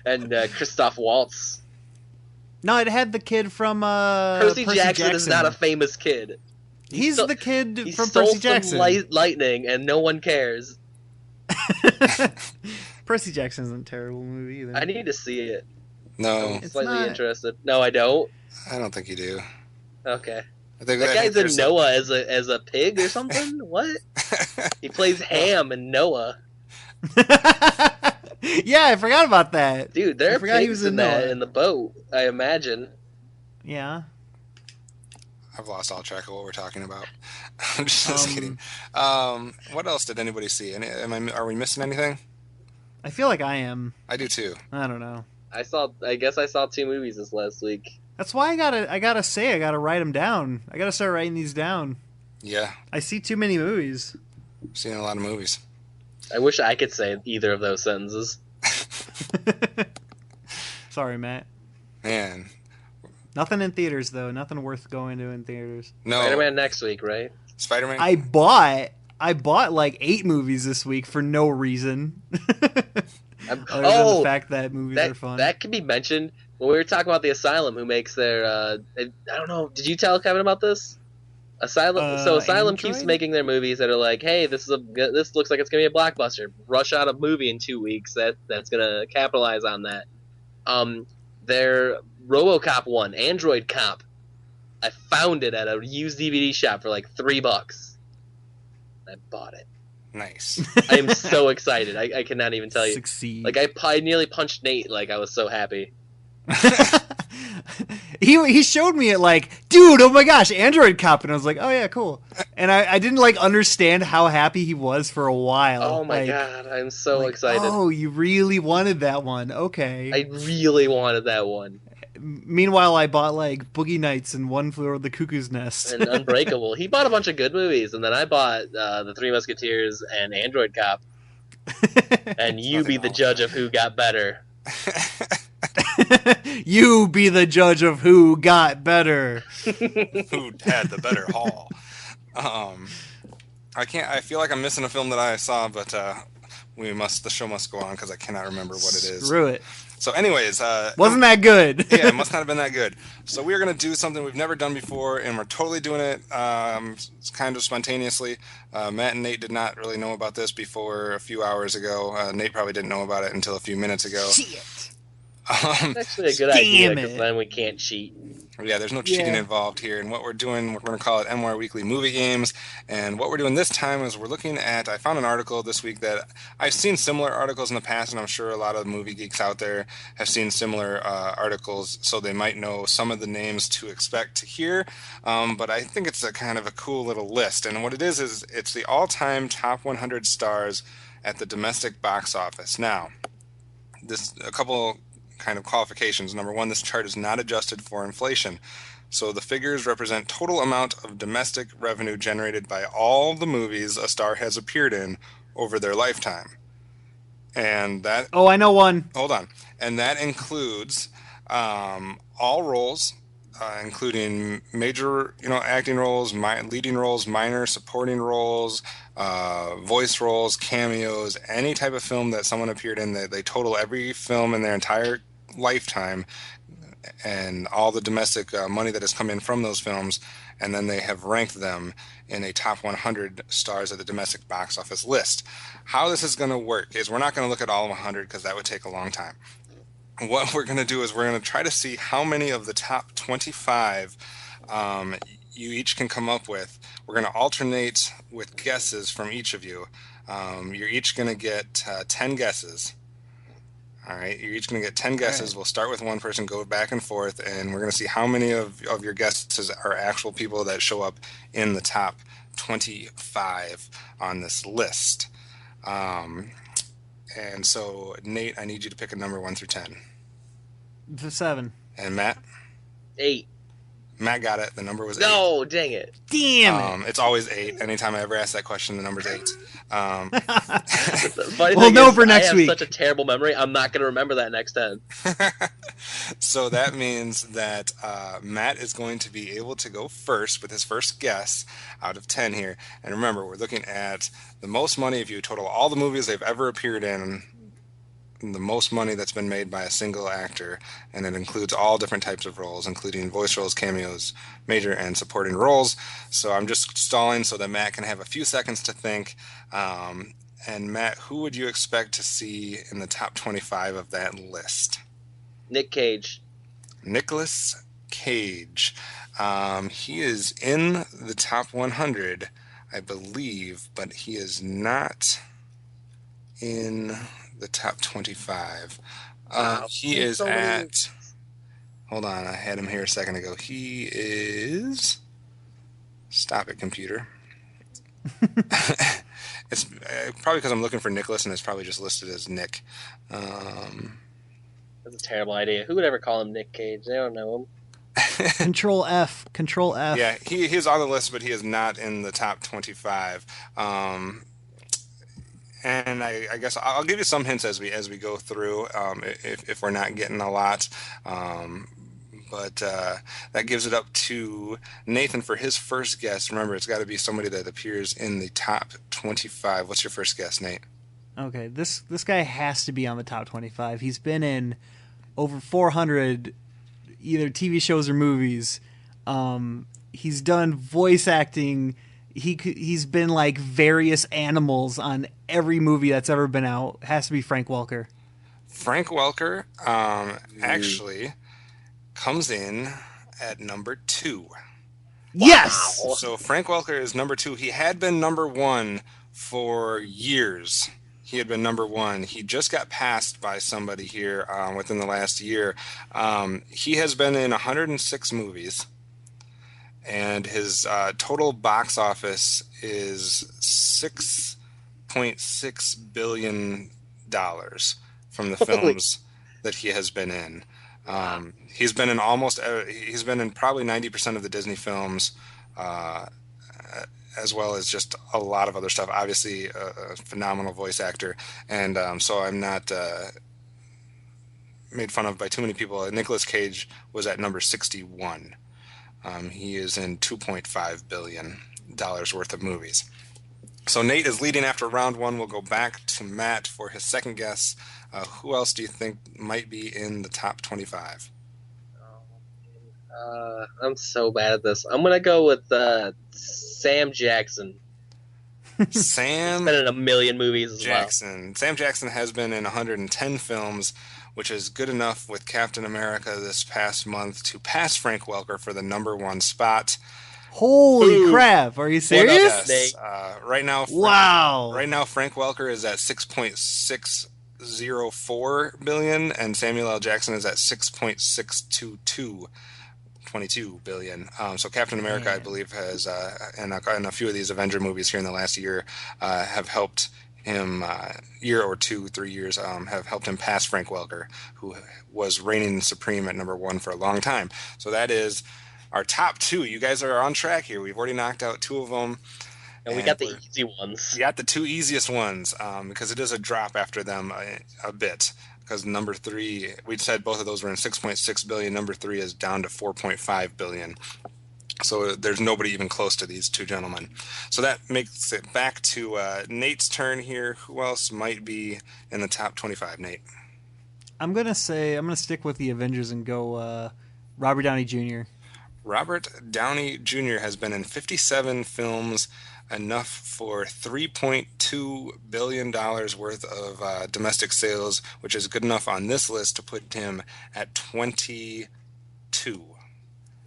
Speaker 4: and Christoph Waltz.
Speaker 2: No, it had the kid from
Speaker 4: Percy Jackson is not a famous kid.
Speaker 2: He's
Speaker 4: stole-
Speaker 2: the kid
Speaker 4: He
Speaker 2: from
Speaker 4: stole
Speaker 2: Percy Jackson.
Speaker 4: some lightning, and no one cares.
Speaker 2: Percy Jackson isn't a terrible movie either.
Speaker 4: I need to see it.
Speaker 1: No,
Speaker 4: I'm
Speaker 2: It's
Speaker 4: slightly
Speaker 2: not.
Speaker 4: interested. No, I don't.
Speaker 1: I don't think you do.
Speaker 4: Okay.
Speaker 1: I think
Speaker 4: That guy's in
Speaker 1: there's
Speaker 4: Noah as a pig or something. What? He plays Ham in Noah.
Speaker 2: Yeah, I forgot about that.
Speaker 4: Dude, there
Speaker 2: I
Speaker 4: are
Speaker 2: forgot he
Speaker 4: pigs
Speaker 2: was
Speaker 4: in
Speaker 2: in
Speaker 4: that
Speaker 2: Noah.
Speaker 4: in the boat. I imagine.
Speaker 2: Yeah.
Speaker 1: I've lost all track of what we're talking about. I'm just
Speaker 2: Um,
Speaker 1: kidding. What else did anybody see? Are we missing anything?
Speaker 2: I feel like I am.
Speaker 1: I do too.
Speaker 2: I don't know.
Speaker 4: I guess I saw 2 movies this last week.
Speaker 2: That's why I gotta write them down. I gotta start writing these down.
Speaker 1: Yeah,
Speaker 2: I see too many movies.
Speaker 1: I've seen a lot of movies.
Speaker 4: I wish I could say either of those sentences.
Speaker 2: Sorry, Matt.
Speaker 1: Man,
Speaker 2: Nothing in theaters though. Nothing worth going to in theaters.
Speaker 1: no.
Speaker 4: Spider-Man next week, right?
Speaker 1: Spider-Man?
Speaker 2: I bought like 8 movies this week for no reason. Other than the fact that movies are fun.
Speaker 4: That could be mentioned when we were talking about the Asylum, who makes their. I don't know. Did you tell Kevin about this? Asylum. So Asylum keeps
Speaker 2: Android?
Speaker 4: making their movies that are like, hey, this looks like it's gonna be a blockbuster. Rush out a movie in 2 weeks that's gonna capitalize on that. Their RoboCop one, Android Cop. I found it at a used DVD shop for like $3. I bought it.
Speaker 1: Nice.
Speaker 4: I am so excited. I cannot even tell you.
Speaker 2: Succeed.
Speaker 4: Like I nearly punched Nate. Like I was so happy.
Speaker 2: he showed me it like, dude, oh my gosh, Android Cop, and I was like, oh yeah, cool. And I didn't like understand how happy he was for a while.
Speaker 4: Oh my
Speaker 2: like,
Speaker 4: god, I'm so
Speaker 2: like,
Speaker 4: excited.
Speaker 2: Oh, you really wanted that one? Okay.
Speaker 4: I really wanted that one.
Speaker 2: Meanwhile, I bought like Boogie Nights and One Flew Over the Cuckoo's Nest.
Speaker 4: And Unbreakable. He bought a bunch of good movies, and then I bought The Three Musketeers and Android Cop. And you be the judge of who got better.
Speaker 2: You be the judge of who got better.
Speaker 1: Who had the better haul? I feel like I'm missing a film that I saw, but the show must go on because I cannot remember what it is.
Speaker 2: Screw it.
Speaker 1: So, anyways,
Speaker 2: wasn't that good?
Speaker 1: Yeah, it must not have been that good. So we're gonna do something we've never done before, and we're totally doing it kind of spontaneously. Matt and Nate did not really know about this before a few hours ago. Nate probably didn't know about it until a few minutes ago.
Speaker 2: Shit.
Speaker 4: It's actually a good idea because then we can't cheat.
Speaker 1: Yeah, there's no cheating involved here. And what we're doing, we're going to call it MWire Weekly Movie Games. And what we're doing this time is we're looking at, I found an article this week that I've seen similar articles in the past, and I'm sure a lot of movie geeks out there have seen similar articles, so they might know some of the names to expect here. But I think it's a kind of a cool little list. And what it is it's the all-time top 100 stars at the domestic box office. Now, a couple kind of qualifications. Number one, this chart is not adjusted for inflation. So the figures represent total amount of domestic revenue generated by all the movies a star has appeared in over their lifetime. And that...
Speaker 2: Oh, I know one.
Speaker 1: Hold on. And that includes all roles, including major, acting roles, leading roles, minor supporting roles, voice roles, cameos, any type of film that someone appeared in. They total every film in their entire lifetime and all the domestic money that has come in from those films, and then they have ranked them in a top 100 stars at the domestic box office list. How this is going to work is we're not going to look at all 100 because that would take a long time. What we're going to do is we're going to try to see how many of the top 25 you each can come up with. We're going to alternate with guesses from each of you. You're each going to get 10 guesses. All right, you're each going to get 10 guesses. Right. We'll start with one person, go back and forth, and we're going to see how many of your guesses are actual people that show up in the top 25 on this list. And so, Nate, I need you to pick a number 1 through 10.
Speaker 2: 7.
Speaker 1: And Matt?
Speaker 4: 8.
Speaker 1: Matt got it. The number was 8.
Speaker 4: No, dang it.
Speaker 2: Damn it.
Speaker 1: It's always 8. Anytime I ever ask that question, the number's 8.
Speaker 2: We'll know for next week.
Speaker 4: I have such a terrible memory. I'm not going to remember that next time.
Speaker 1: So that means that Matt is going to be able to go first with his first guess out of 10 here. And remember, we're looking at the most money if you total all the movies they've ever appeared in. The most money that's been made by a single actor, and it includes all different types of roles, including voice roles, cameos, major and supporting roles. So I'm just stalling so that Matt can have a few seconds to think. And Matt, who would you expect to see in the top 25 of that list?
Speaker 4: Nick Cage.
Speaker 1: Nicolas Cage. He is in the top 100, I believe, but he is not in the top 25. He is at... Hold on, I had him here a second ago. He is... Stop it, computer. It's probably because I'm looking for Nicholas, and it's probably just listed as Nick.
Speaker 4: That's a terrible idea. Who would ever call him Nick Cage? They don't know him.
Speaker 2: Control F.
Speaker 1: Yeah, he is on the list, but he is not in the top 25. And I guess I'll give you some hints as we go through, if we're not getting a lot. But that gives it up to Nathan for his first guess. Remember, it's got to be somebody that appears in the top 25. What's your first guess, Nate?
Speaker 2: Okay, this guy has to be on the top 25. He's been in over 400 either TV shows or movies. He's done voice acting. He's been like various animals on every movie that's ever been out. It has to be Frank Welker.
Speaker 1: Frank Welker actually comes in at number 2.
Speaker 2: Yes!
Speaker 1: So Frank Welker is number 2. He had been number 1 for years. He had been number one. He just got passed by somebody here within the last year. He has been in 106 movies, and his total box office is $6.6 billion from the
Speaker 4: Holy,
Speaker 1: films that he has been in.
Speaker 4: wow.
Speaker 1: He's been in he's been in probably 90% of the Disney films, uh, as well as just a lot of other stuff. Obviously, a phenomenal voice actor, and so I'm not made fun of by too many people. Nicolas Cage was at number 61. He is in $2.5 billion worth of movies. So Nate is leading after round one. We'll go back to Matt for his second guess. Who else do you think might be in the top 25?
Speaker 4: I'm so bad at this. I'm gonna go with Sam Jackson. He's
Speaker 1: Sam
Speaker 4: been in a million movies as well.
Speaker 1: Jackson. Sam Jackson has been in 110 films, which is good enough with Captain America this past month to pass Frank Welker for the number one spot.
Speaker 2: Holy
Speaker 4: Ooh.
Speaker 2: crap! Are you serious?
Speaker 1: Yes. Right now,
Speaker 2: Wow.
Speaker 1: Right now, Frank Welker is at 6.604 billion, and Samuel L. Jackson is at 6.622 billion. So Captain America, I
Speaker 2: Man.
Speaker 1: believe, has and a few of these Avenger movies here in the last year have helped him, year or 2, 3 years, have helped him pass Frank Welker, who was reigning supreme at number one for a long time. So that is our top two. You guys are on track here. We've already knocked out two of them.
Speaker 4: And we got the easy ones.
Speaker 1: We got the two easiest ones because it is a drop after them a bit. Because number three, we said both of those were in 6.6 billion. Number three is down to 4.5 billion. So there's nobody even close to these two gentlemen. So that makes it back to Nate's turn here. Who else might be in the top 25, Nate?
Speaker 2: I'm gonna stick with the Avengers and go Robert Downey Jr.
Speaker 1: Robert Downey Jr. has been in 57 films, enough for $3.2 billion worth of domestic sales, which is good enough on this list to put him at 22.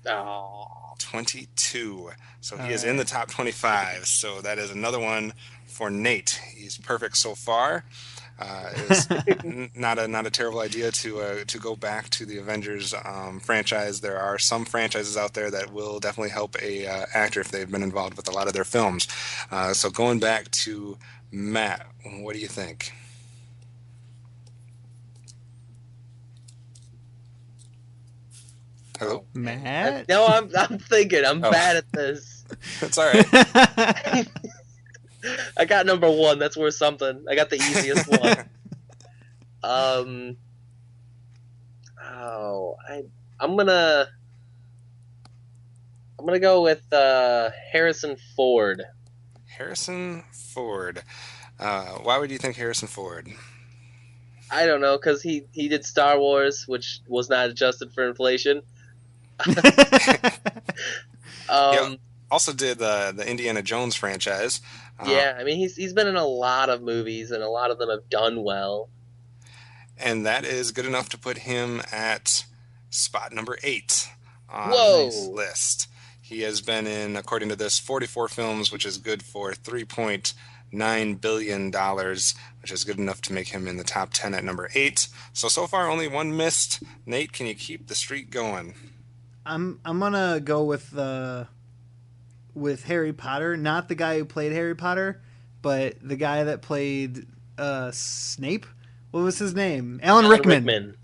Speaker 4: Oh.
Speaker 1: 22. So he is in the top 25. So that is another one for Nate. He's perfect so far. It's not a terrible idea to go back to the Avengers franchise. There are some franchises out there that will definitely help a actor if they've been involved with a lot of their films. So going back to Matt, what do you think? Hello,
Speaker 2: Matt.
Speaker 4: No, I'm thinking. I'm bad at this.
Speaker 1: That's all right.
Speaker 4: I got number one. That's worth something. I got the easiest one. I'm gonna go with Harrison Ford.
Speaker 1: Harrison Ford. Why would you think Harrison Ford?
Speaker 4: I don't know, because he did Star Wars, which was not adjusted for inflation.
Speaker 1: Also did the Indiana Jones franchise.
Speaker 4: Yeah, I mean he's been in a lot of movies, and a lot of them have done well.
Speaker 1: And that is good enough to put him at spot number 8 on this list. He has been in, according to this, 44 films, which is good for $3.9 billion, which is good enough to make him in the top 10 at number 8. So far only one missed. Nate, can you keep the streak going?
Speaker 2: I'm gonna go with Harry Potter, not the guy who played Harry Potter, but the guy that played Snape. What was his name? Alan Rickman.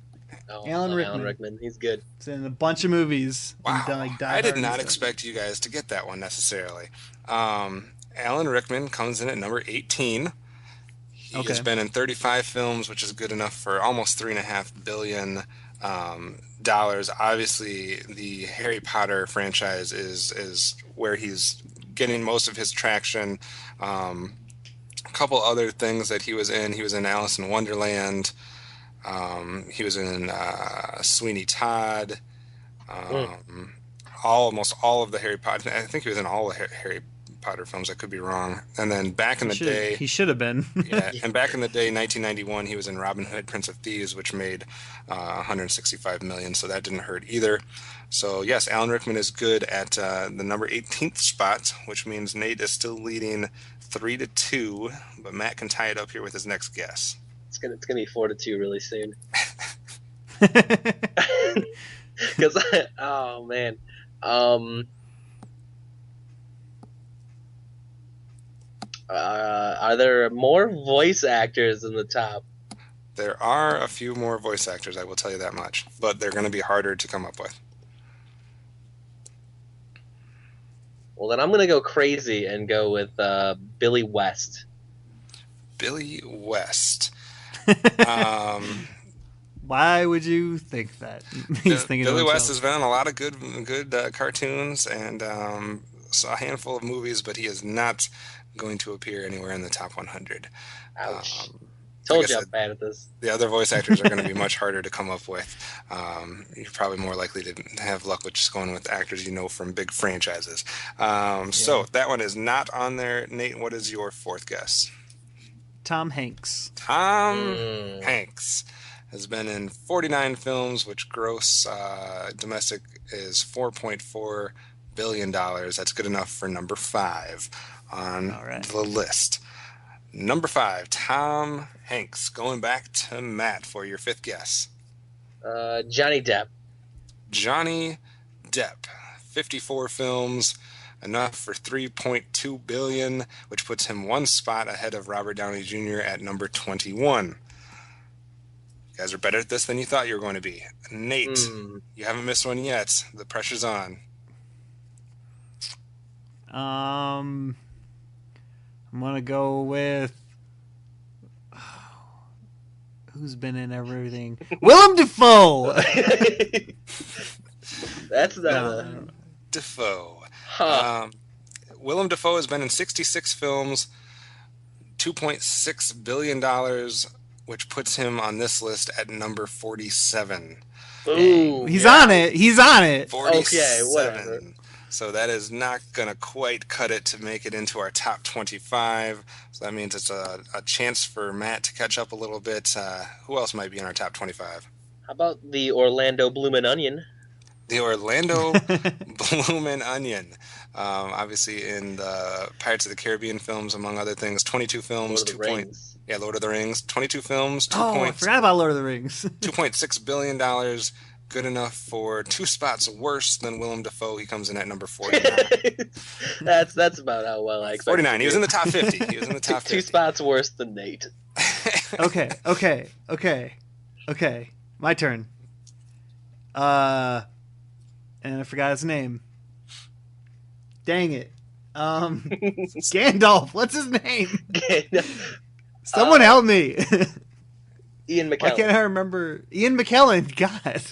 Speaker 4: Alan Rickman. He's good.
Speaker 2: He's in a bunch of movies.
Speaker 1: Wow. I did not
Speaker 2: stuff.
Speaker 1: expect you guys to get that one necessarily. Alan Rickman comes in at number 18. He has been in 35 films, which is good enough for almost $3.5 billion. Obviously, the Harry Potter franchise is where he's getting most of his traction. A couple other things that he was in. He was in Alice in Wonderland. He was in Sweeney Todd. Almost all of the Harry Potter. I think he was in all the Harry Potter films. I could be wrong. And then back in the day,
Speaker 2: he should have been.
Speaker 1: yeah, and back in the day, 1991, he was in Robin Hood, Prince of Thieves, which made 165 million. So that didn't hurt either. So yes, Alan Rickman is good at the number 18th spot, which means Nate is still leading 3-2, but Matt can tie it up here with his next guess.
Speaker 4: It's gonna be 4-2 really soon. Because oh man, are there more voice actors in the top?
Speaker 1: There are a few more voice actors, I will tell you that much, but they're going to be harder to come up with.
Speaker 4: Well, then I'm gonna go crazy and go with Billy West.
Speaker 1: Billy West.
Speaker 2: Why would you think that? He's thinking
Speaker 1: Billy
Speaker 2: of
Speaker 1: West
Speaker 2: himself.
Speaker 1: has been in a lot of good cartoons and a handful of movies, but he is not going to appear anywhere in the top 100.
Speaker 4: Ouch.
Speaker 1: Like
Speaker 4: Told
Speaker 1: I
Speaker 4: you I'm
Speaker 1: said,
Speaker 4: bad at this.
Speaker 1: the other voice actors are going to be much harder to come up with. You're probably more likely to have luck with just going with actors you know from big franchises. So that one is not on there. Nate, what is your fourth guess?
Speaker 2: Tom Hanks.
Speaker 1: Tom Hanks has been in 49 films, which gross domestic is $4.4 billion. That's good enough for number 5 on the list. Number 5, Tom Hanks. Going back to Matt for your fifth guess.
Speaker 4: Johnny Depp.
Speaker 1: Johnny Depp. 54 films, enough for $3.2 billion, which puts him one spot ahead of Robert Downey Jr. at number 21. You guys are better at this than you thought you were going to be. Nate, you haven't missed one yet. The pressure's on.
Speaker 2: I'm gonna go with who's been in everything. Willem Dafoe.
Speaker 4: That's the
Speaker 1: Dafoe.
Speaker 4: Huh.
Speaker 1: Willem Dafoe has been in 66 films, $2.6 billion, which puts him on this list at number 47.
Speaker 4: Ooh,
Speaker 2: He's on it. He's on it.
Speaker 1: 47.
Speaker 4: Okay, whatever.
Speaker 1: So that is not going to quite cut it to make it into our top 25. So that means it's a chance for Matt to catch up a little bit. Who else might be in our top 25?
Speaker 4: How about the Orlando Bloomin' Onion?
Speaker 1: The Orlando Bloomin' Onion. Obviously in the Pirates of the Caribbean films, among other things. 22 films. Lord of the Rings. 22 films.
Speaker 2: I forgot about Lord of the Rings.
Speaker 1: $2.6 billion. Good enough for 2 spots worse than Willem Dafoe. He comes in at number 49.
Speaker 4: That's about how well I expected.
Speaker 1: 49. He was in the top 50. He was in the top 50.
Speaker 4: 2 spots worse than Nate.
Speaker 2: Okay. My turn. And I forgot his name. Dang it. Gandalf. What's his name? Someone help me.
Speaker 4: Ian McKellen.
Speaker 2: Why can't I remember? Ian McKellen. God.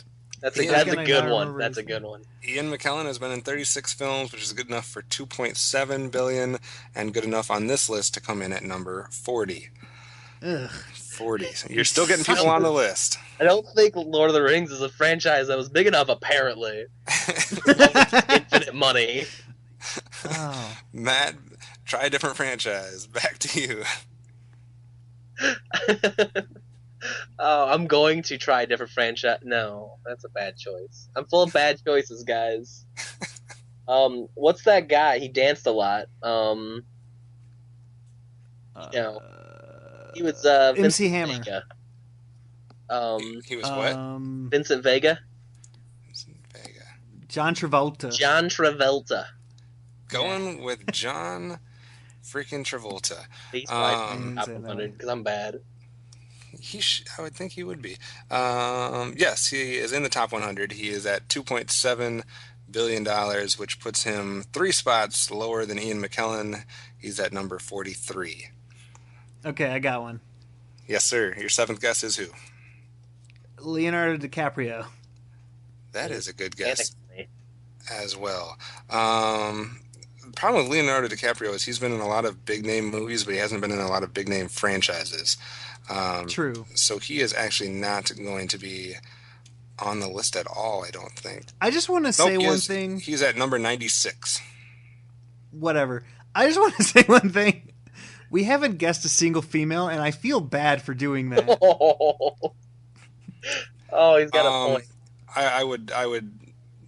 Speaker 4: That's a good one. That's a good one.
Speaker 1: Ian McKellen has been in 36 films, which is good enough for $2.7 billion, and good enough on this list to come in at number 40.
Speaker 2: Ugh.
Speaker 1: 40. So you're still getting people on the list.
Speaker 4: I don't think Lord of the Rings is a franchise that was big enough, apparently. Infinite money.
Speaker 2: Oh.
Speaker 1: Matt, try a different franchise. Back to you.
Speaker 4: Oh, I'm going to try a different franchise. No, that's a bad choice. I'm full of bad choices, guys. What's that guy? He danced a lot. He was
Speaker 2: MC
Speaker 4: Vincent
Speaker 2: Hammer.
Speaker 4: Vega.
Speaker 1: He was what?
Speaker 4: Vincent Vega.
Speaker 1: Vincent Vega.
Speaker 2: John Travolta.
Speaker 4: John Travolta.
Speaker 1: Going with John freaking Travolta.
Speaker 4: He's my top 100 because I'm bad.
Speaker 1: I would think he would be. Yes, he is in the top 100. He is at $2.7 billion, which puts him 3 spots lower than Ian McKellen. He's at number 43.
Speaker 2: Okay, I got one.
Speaker 1: Yes, sir. Your 7th guess is who?
Speaker 2: Leonardo DiCaprio.
Speaker 1: That is a good guess as well. The problem with Leonardo DiCaprio is he's been in a lot of big-name movies, but he hasn't been in a lot of big-name franchises.
Speaker 2: True.
Speaker 1: So he is actually not going to be on the list at all, I don't think.
Speaker 2: I just want to say one thing.
Speaker 1: He's at number 96.
Speaker 2: Whatever. I just want to say one thing. We haven't guessed a single female, and I feel bad for doing that.
Speaker 4: Oh, he's got a point.
Speaker 1: I would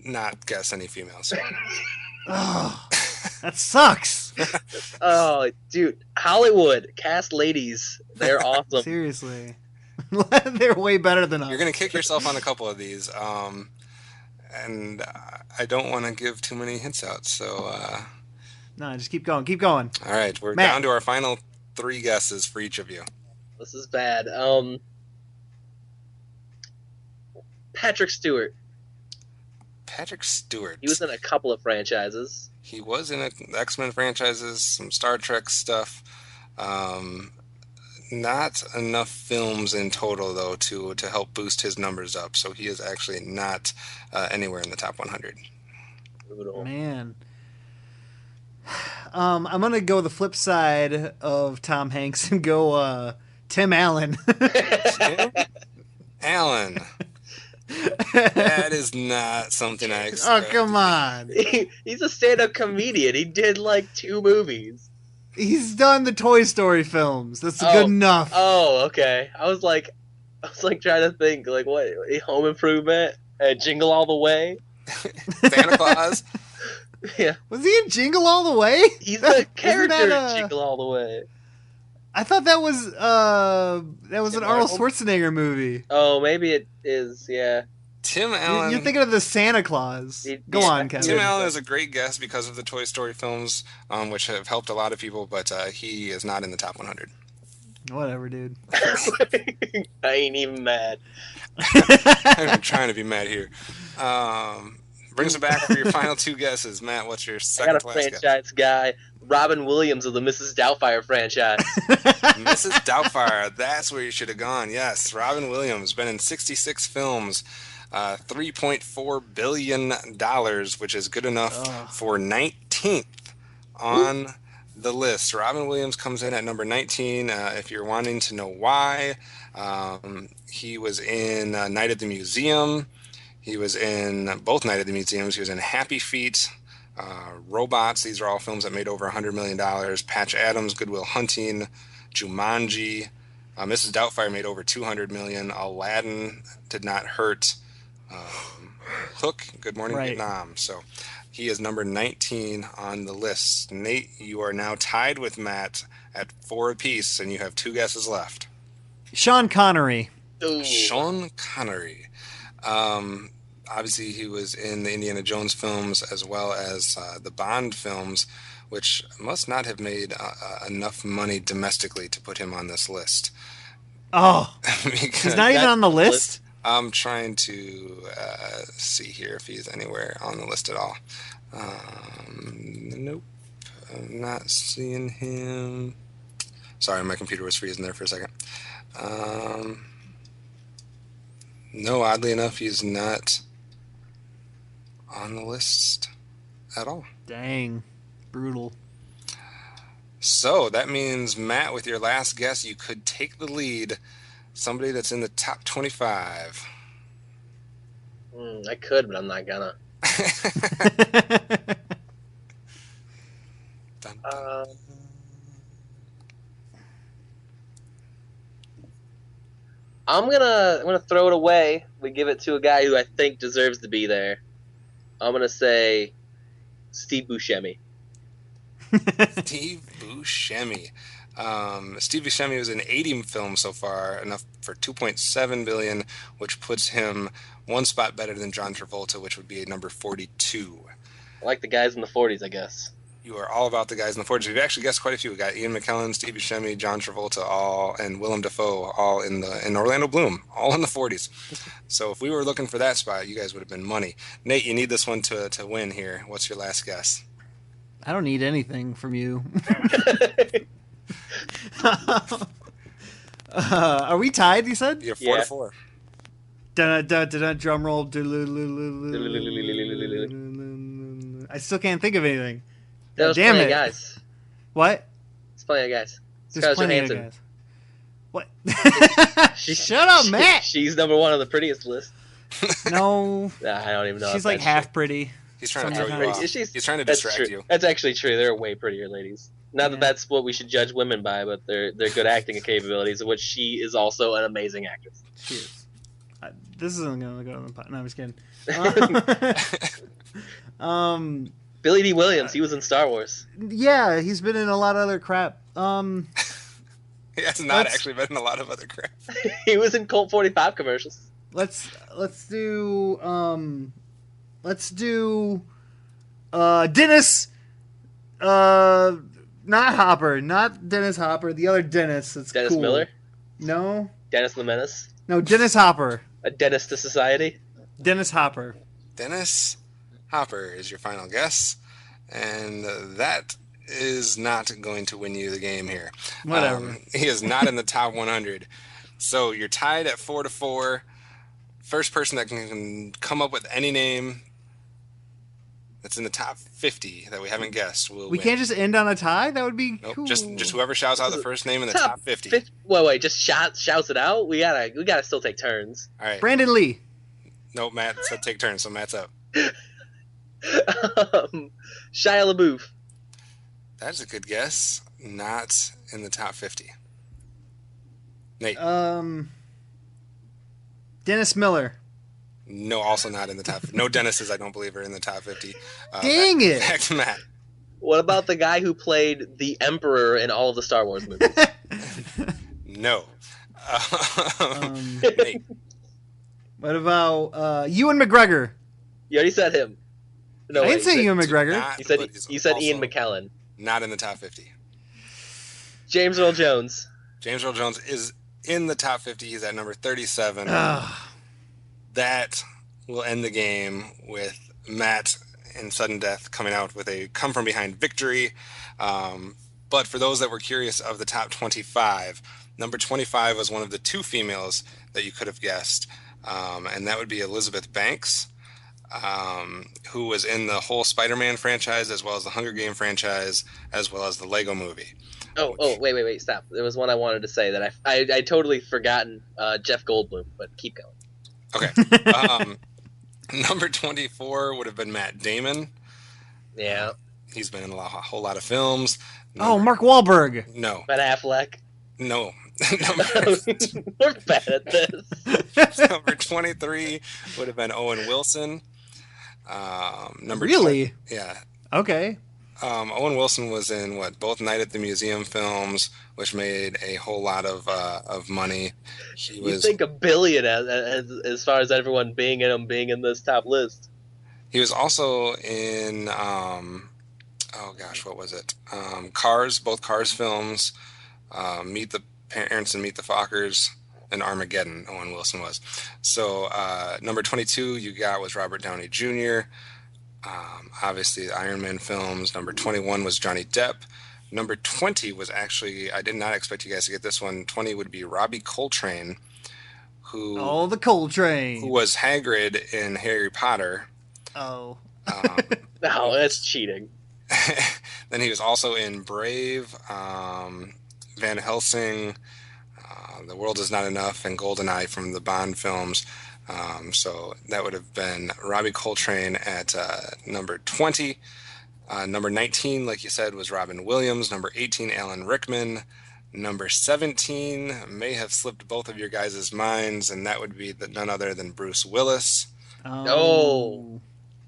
Speaker 1: not guess any females.
Speaker 2: Oh, that sucks.
Speaker 4: Oh, dude, Hollywood cast ladies. They're awesome.
Speaker 2: Seriously. They're way better than us.
Speaker 1: You're going to kick yourself on a couple of these. And I don't want to give too many hints out, so...
Speaker 2: No, just keep going. Keep going.
Speaker 1: All right, we're
Speaker 2: Matt.
Speaker 1: down to our final 3 guesses for each of you.
Speaker 4: This is bad. Patrick Stewart.
Speaker 1: Patrick Stewart.
Speaker 4: He was in a couple of franchises.
Speaker 1: He was in X-Men franchises, some Star Trek stuff. Not enough films in total, though, to help boost his numbers up. So he is actually not anywhere in the top 100.
Speaker 2: Man. I'm going to go the flip side of Tom Hanks and go Tim Allen.
Speaker 1: Tim Allen. That is not something I expect.
Speaker 2: Oh, come on.
Speaker 4: He's a stand-up comedian. He did like 2 movies.
Speaker 2: He's done the Toy Story films. That's good enough.
Speaker 4: Oh, okay. I was like trying to think, like, what? Home Improvement? Jingle All the Way?
Speaker 1: Santa Claus?
Speaker 4: Yeah.
Speaker 2: Was he in Jingle All the Way?
Speaker 4: He's the character in
Speaker 2: that,
Speaker 4: Jingle All the Way.
Speaker 2: I thought that was an Arnold Schwarzenegger movie.
Speaker 4: Oh, maybe it is, yeah.
Speaker 1: Tim Allen.
Speaker 2: You're thinking of the Santa Claus. Go on, Kevin.
Speaker 1: Tim Allen is a great guess because of the Toy Story films, which have helped a lot of people, but he is not in the top 100.
Speaker 2: Whatever, dude.
Speaker 4: I ain't even mad.
Speaker 1: I'm trying to be mad here. Brings it back for your final 2 guesses. Matt, what's your second class guess?
Speaker 4: I got a franchise guy. Robin Williams of the Mrs. Doubtfire franchise.
Speaker 1: Mrs. Doubtfire, that's where you should have gone. Yes, Robin Williams, been in 66 films, $3.4 billion, which is good enough for 19th on the list. Robin Williams comes in at number 19. If you're wanting to know why, he was in Night at the Museum. He was in both Night at the Museums. He was in Happy Feet, Robots. These are all films that made over $100 million. Patch Adams, Good Will Hunting, Jumanji. Mrs. Doubtfire made over $200 million. Aladdin did not hurt. Hook, Good Morning Vietnam. So he is number 19 on the list. Nate, you are now tied with Matt at 4 apiece, and you have 2 guesses left.
Speaker 2: Sean Connery.
Speaker 4: Ooh.
Speaker 1: Sean Connery. Obviously, he was in the Indiana Jones films as well as the Bond films, which must not have made enough money domestically to put him on this list.
Speaker 2: Oh, he's not even on the list?
Speaker 1: I'm trying to see here if he's anywhere on the list at all. Nope. I'm not seeing him. Sorry, my computer was freezing there for a second. No, oddly enough, he's not on the list at all.
Speaker 2: Dang. Brutal.
Speaker 1: So that means, Matt, with your last guess, you could take the lead. Somebody that's in the top 25.
Speaker 4: I could, but I'm not gonna.
Speaker 1: Dun, dun.
Speaker 4: I'm gonna throw it away. We give it to a guy who I think deserves to be there. I'm gonna say Steve Buscemi.
Speaker 1: Steve Buscemi. Steve Buscemi was in 80 films so far, enough for $2.7 billion, which puts him 1 spot better than John Travolta, which would be at number 42.
Speaker 4: I like the guys in the 40s, I guess.
Speaker 1: You are all about the guys in the 40s. We've actually guessed quite a few. We got Ian McKellen, Steve Buscemi, John Travolta, all, and Willem Dafoe, all in Orlando Bloom, all in the 40s. So if we were looking for that spot, you guys would have been money. Nate, you need this one to win here. What's your last guess?
Speaker 2: I don't need anything from you. Are we tied, you said?
Speaker 1: You're 4-4.
Speaker 2: Drum roll. I still can't think of anything.
Speaker 4: There's
Speaker 2: damn
Speaker 4: plenty
Speaker 2: it.
Speaker 4: of guys.
Speaker 2: What?
Speaker 4: There's plenty of guys.
Speaker 2: There's plenty of
Speaker 4: Johansson.
Speaker 2: guys. What? Shut up, Matt.
Speaker 4: She's number 1 on the prettiest list.
Speaker 2: No.
Speaker 4: I don't even know.
Speaker 2: She's
Speaker 4: if
Speaker 2: like
Speaker 4: that's
Speaker 2: half
Speaker 4: true.
Speaker 2: pretty.
Speaker 1: He's trying to
Speaker 2: Some
Speaker 1: throw
Speaker 2: are
Speaker 1: you
Speaker 2: kinda-
Speaker 1: off.
Speaker 4: She's-
Speaker 1: He's trying to
Speaker 4: That's
Speaker 1: distract
Speaker 4: true.
Speaker 1: you.
Speaker 4: That's actually true. They're way prettier ladies. Not
Speaker 2: Yeah.
Speaker 4: that that's what we should judge women by, but their good acting capabilities, of which she is also an amazing actress.
Speaker 2: She is. This isn't gonna go on the pot. No, I'm just kidding.
Speaker 4: Billy D. Williams, he was in Star Wars.
Speaker 2: Yeah, he's been in a lot of other crap.
Speaker 1: He has not actually been in a lot of other crap.
Speaker 4: He was in Colt 45 commercials.
Speaker 2: Let's do Dennis. Not Hopper, not Dennis Hopper. The other Dennis. It's
Speaker 4: Dennis
Speaker 2: cool.
Speaker 4: Miller?
Speaker 2: No,
Speaker 4: Dennis the Menace?
Speaker 2: no, Dennis Hopper.
Speaker 4: A Dennis to Society?
Speaker 2: Dennis Hopper.
Speaker 1: Dennis Hopper is your final guess, and that is not going to win you the game here.
Speaker 2: Whatever.
Speaker 1: He is not in the top 100. So you're tied at 4-4. First person that can come up with any name that's in the top 50 that we haven't guessed will
Speaker 2: We
Speaker 1: win.
Speaker 2: can't just end on a tie. That would be
Speaker 1: Nope,
Speaker 2: cool.
Speaker 1: just whoever shouts out the first name in the top 50.
Speaker 4: Wait, just shouts it out? We gotta still take turns.
Speaker 1: All right.
Speaker 2: Brandon Lee.
Speaker 1: Nope, Matt said take turns, so Matt's up.
Speaker 4: Shia LaBeouf.
Speaker 1: That's a good guess. Not in the top 50. Nate.
Speaker 2: Dennis Miller.
Speaker 1: No, also not in the top. No Dennises, I don't believe, are in the top 50.
Speaker 2: Dang it.
Speaker 1: Back to Matt.
Speaker 4: What about the guy who played the Emperor in all of the Star Wars movies?
Speaker 1: No. Nate.
Speaker 2: What about Ewan McGregor?
Speaker 4: You already said him. No,
Speaker 2: I
Speaker 4: wait,
Speaker 2: didn't say Ewan McGregor.
Speaker 1: Not,
Speaker 4: You said
Speaker 1: but he's
Speaker 4: you said
Speaker 1: also
Speaker 4: Ian McKellen.
Speaker 1: Not in the top 50.
Speaker 4: James Earl Jones.
Speaker 1: James Earl Jones is in the top 50. He's at number 37.
Speaker 2: Ugh.
Speaker 1: That will end the game with Matt in sudden death coming out with a come from behind victory. But for those that were curious of the top 25, number 25 was one of the two females that you could have guessed, and that would be Elizabeth Banks, who was in the whole Spider-Man franchise, as well as the Hunger Game franchise, as well as the Lego movie.
Speaker 4: Wait, stop. There was one I wanted to say that I totally forgotten Jeff Goldblum, but keep going.
Speaker 1: Okay. Number 24 would have been Matt Damon.
Speaker 4: Yeah.
Speaker 1: He's been in a whole lot of films.
Speaker 2: Mark Wahlberg.
Speaker 1: No.
Speaker 4: Ben Affleck.
Speaker 1: No.
Speaker 4: We're bad at this.
Speaker 1: Number 23 would have been Owen Wilson.
Speaker 2: Really?
Speaker 1: Yeah.
Speaker 2: Okay.
Speaker 1: Owen Wilson was in both Night at the Museum films, which made a whole lot of money.
Speaker 4: You think $1 billion as far as everyone being in this top list.
Speaker 1: He was also in what was it? Cars, both Cars films, Meet the Parents and Meet the Fockers, and Armageddon. Owen Wilson was. So number 22 you got was Robert Downey Jr. Obviously, the Iron Man films. Number 21 was Johnny Depp. Number 20 was actually, I did not expect you guys to get this one. 20 would be Robbie Coltrane,
Speaker 2: the Coltrane.
Speaker 1: who was Hagrid in Harry Potter.
Speaker 2: Oh.
Speaker 4: No, that's cheating.
Speaker 1: Then he was also in Brave, Van Helsing, The World Is Not Enough, and GoldenEye from the Bond films. So that would have been Robbie Coltrane at number 20. Number 19, like you said, was Robin Williams. Number 18, Alan Rickman. Number 17 may have slipped both of your guys' minds, and that would be none other than Bruce Willis.
Speaker 4: Oh.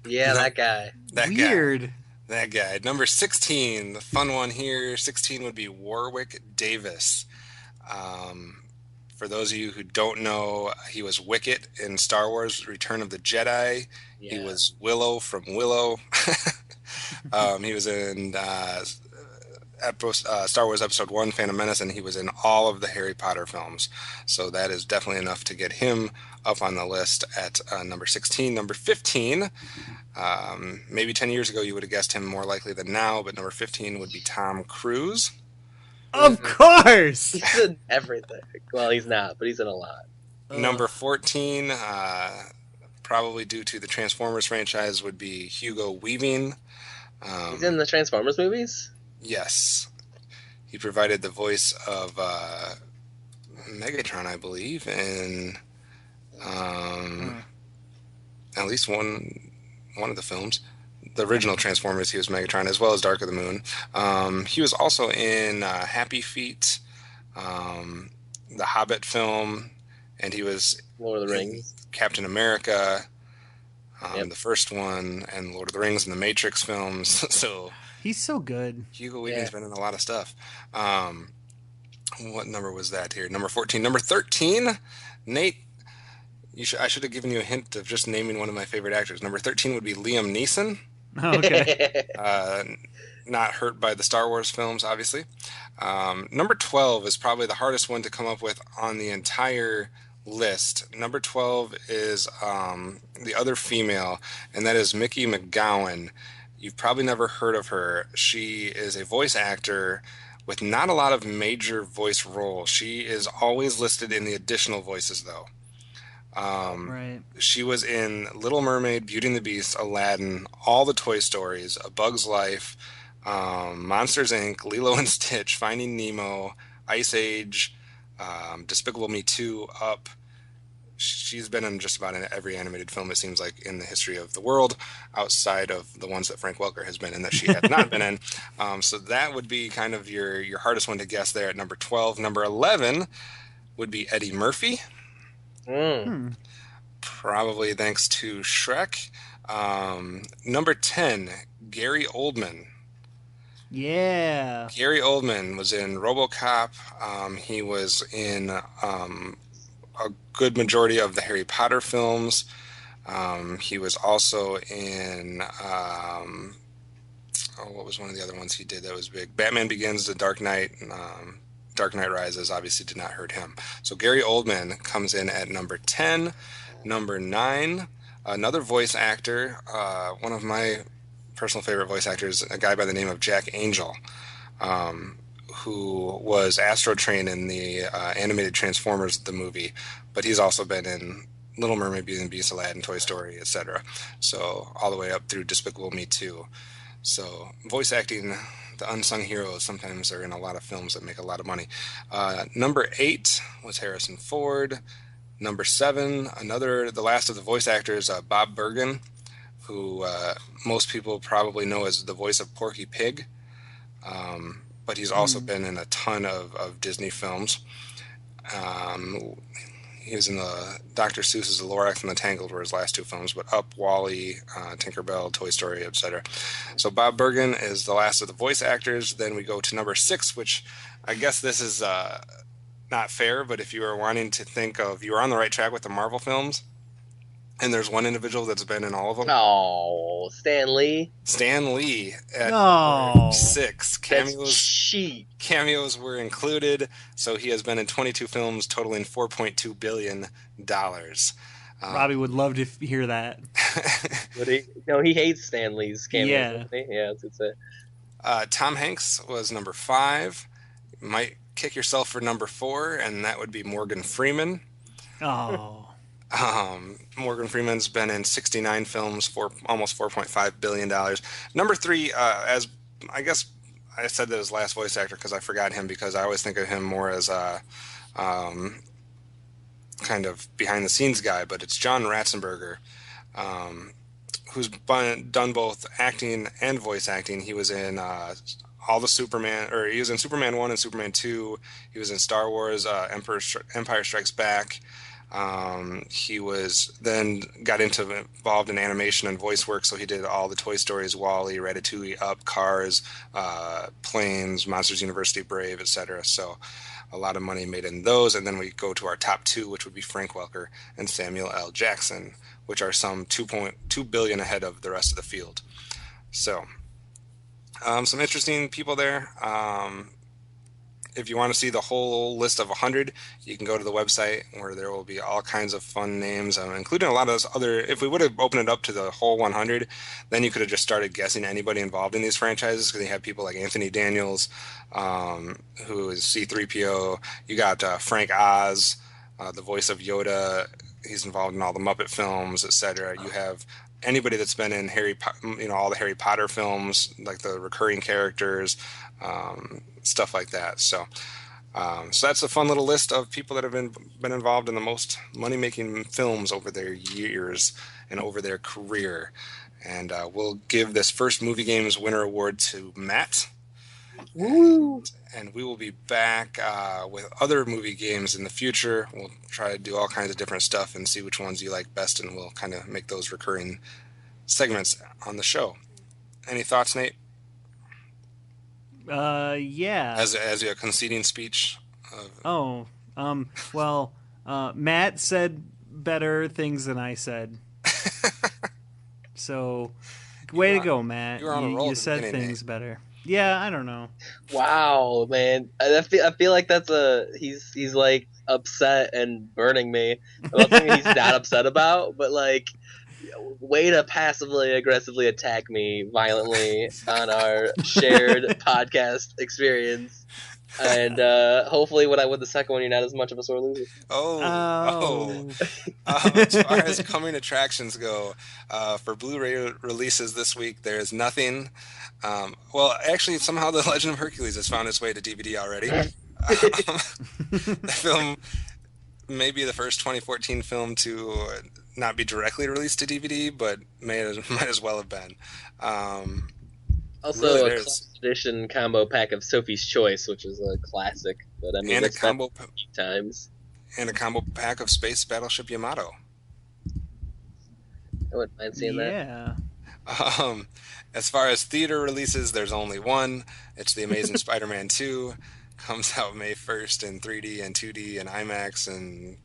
Speaker 4: Yeah, that guy.
Speaker 2: Weird.
Speaker 1: That guy. Number 16, the fun one here. 16 would be Warwick Davis. For those of you who don't know, he was Wicket in Star Wars Return of the Jedi.
Speaker 4: Yeah.
Speaker 1: He was Willow from Willow. He was in Star Wars Episode 1, Phantom Menace, and he was in all of the Harry Potter films. So that is definitely enough to get him up on the list at number 16. Number 15, maybe 10 years ago you would have guessed him more likely than now, but number 15 would be Tom Cruise.
Speaker 2: Of course.
Speaker 4: He's in everything. Well, he's not, but he's in a lot.
Speaker 1: Number 14, probably due to the Transformers franchise, would be Hugo Weaving.
Speaker 4: He's in the Transformers movies?
Speaker 1: Yes. He provided the voice of Megatron, I believe, in at least one of the films. the original Transformers, he was Megatron, as well as Dark of the Moon. He was also in Happy Feet, the Hobbit film, and he was
Speaker 4: Lord of the
Speaker 1: in
Speaker 4: Rings.
Speaker 1: Captain America,
Speaker 4: Yep.
Speaker 1: the first one, and Lord of the Rings and the Matrix films. So
Speaker 2: He's so good.
Speaker 1: Hugo Weaving's been in a lot of stuff. What number was that here? Number 14. Number 13, Nate. I should have given you a hint of just naming one of my favorite actors. Number 13 would be Liam Neeson.
Speaker 2: Okay.
Speaker 1: Not hurt by the Star Wars films, obviously. Number 12 is probably the hardest one to come up with on the entire list. Number 12 is the other female, and that is Mickey McGowan. You've probably never heard of her. She is a voice actor with not a lot of major voice roles. She is always listed in the additional voices, though.
Speaker 2: Right.
Speaker 1: She was in Little Mermaid, Beauty and the Beast, Aladdin, all the Toy Stories, A Bug's Life, Monsters Inc., Lilo and Stitch, Finding Nemo, Ice Age, Despicable Me 2, Up. She's been in just about every animated film, it seems like, in the history of the world, outside of the ones that Frank Welker has been in that she has not been in. So that would be kind of your hardest one to guess there at number 12. Number 11 would be Eddie Murphy. Probably thanks to Shrek. Number 10, Gary Oldman.
Speaker 2: Yeah.
Speaker 1: Gary Oldman was in RoboCop. He was in a good majority of the Harry Potter films. He was also in what was one of the other ones he did that was big? Batman Begins, The Dark Knight, Dark Knight Rises obviously did not hurt him. So Gary Oldman comes in at number 10. Number 9, another voice actor, one of my personal favorite voice actors, a guy by the name of Jack Angel, who was Astro Train in the animated Transformers, the movie, but he's also been in Little Mermaid, Beauty and the Beast, Aladdin, Toy Story, etc. So all the way up through Despicable Me 2. So voice acting, the unsung heroes sometimes are in a lot of films that make a lot of money. Number 8 was Harrison Ford. Number 7, the last of the voice actors, Bob Bergen, who most people probably know as the voice of Porky Pig. But he's also been in a ton of Disney films. He was in the Dr. Seuss's The Lorax and the Tangled were his last 2 films, but Up, Wall-E, Tinkerbell, Toy Story, etc. So Bob Bergen is the last of the voice actors. Then we go to number 6, which I guess this is not fair, but if you were wanting to think of, you were on the right track with the Marvel films, and there's one individual that's been in all of them.
Speaker 4: Oh, Stan Lee.
Speaker 1: Stan Lee at
Speaker 2: No.
Speaker 1: 6.
Speaker 4: That's cheap.
Speaker 1: Cameos were included, so he has been in 22 films totaling $4.2 billion.
Speaker 2: Robbie would love to hear that.
Speaker 4: Would he? No, he hates Stan Lee's cameo.
Speaker 2: Yeah.
Speaker 4: Doesn't he? Yeah, that's it.
Speaker 1: Tom Hanks was number 5. You might kick yourself for number 4, and that would be Morgan Freeman.
Speaker 2: Oh.
Speaker 1: Morgan Freeman's been in 69 films for almost $4.5 billion. Number 3, as I guess I said that as last voice actor because I forgot him, because I always think of him more as a kind of behind the scenes guy, but it's John Ratzenberger, who's done both acting and voice acting. He was in all the Superman, or he was in Superman 1 and Superman 2. He was in Star Wars, Empire Strikes Back. He was then got involved in animation and voice work, so he did all the Toy Stories, Wall-E, Ratatouille, Up, Cars, Planes, Monsters University, Brave, etc. So a lot of money made in those. And then we go to our top 2, which would be Frank Welker and Samuel L. Jackson, which are some $2.2 billion ahead of the rest of the field. So some interesting people there. If you want to see the whole list of 100, you can go to the website where there will be all kinds of fun names, including a lot of those other. If we would have opened it up to the whole 100, then you could have just started guessing anybody involved in these franchises, because you have people like Anthony Daniels, who is C-3PO. You got Frank Oz, the voice of Yoda. He's involved in all the Muppet films, etc. You have anybody that's been in all the Harry Potter films, like the recurring characters, stuff like that. So that's a fun little list of people that have been involved in the most money-making films over their years and over their career. And we'll give this first Movie Games Winner Award to Matt.
Speaker 4: Woo!
Speaker 1: And we will be back with other movie games in the future. We'll try to do all kinds of different stuff and see which ones you like best, and we'll kind of make those recurring segments on the show. Any thoughts, Nate?
Speaker 2: Yeah.
Speaker 1: As a conceding speech?
Speaker 2: Well, Matt said better things than I said. So, way to go, Matt.
Speaker 1: You were on a roll.
Speaker 2: You said things better. Yeah, I don't know.
Speaker 4: Wow, man. I feel like that's he's like upset and burning me about something he's not upset about, but like way to passively aggressively attack me violently on our shared podcast experience. And hopefully when I win the second one, you're not as much of a sore loser.
Speaker 1: As far as coming attractions go, for Blu-ray releases this week, there's nothing. Well, actually, somehow The Legend of Hercules has found its way to DVD already. The film may be the first 2014 film to not be directly released to DVD, but might as well have been.
Speaker 4: Also,
Speaker 1: really,
Speaker 4: a collector's edition combo pack of Sophie's Choice, which is a classic. But I mean,
Speaker 1: and a
Speaker 4: few times.
Speaker 1: And a combo pack of Space Battleship Yamato.
Speaker 4: I wouldn't mind seeing that.
Speaker 2: Yeah.
Speaker 1: As far as theater releases, there's only one. It's The Amazing Spider-Man 2. Comes out May 1st in 3D and 2D and IMAX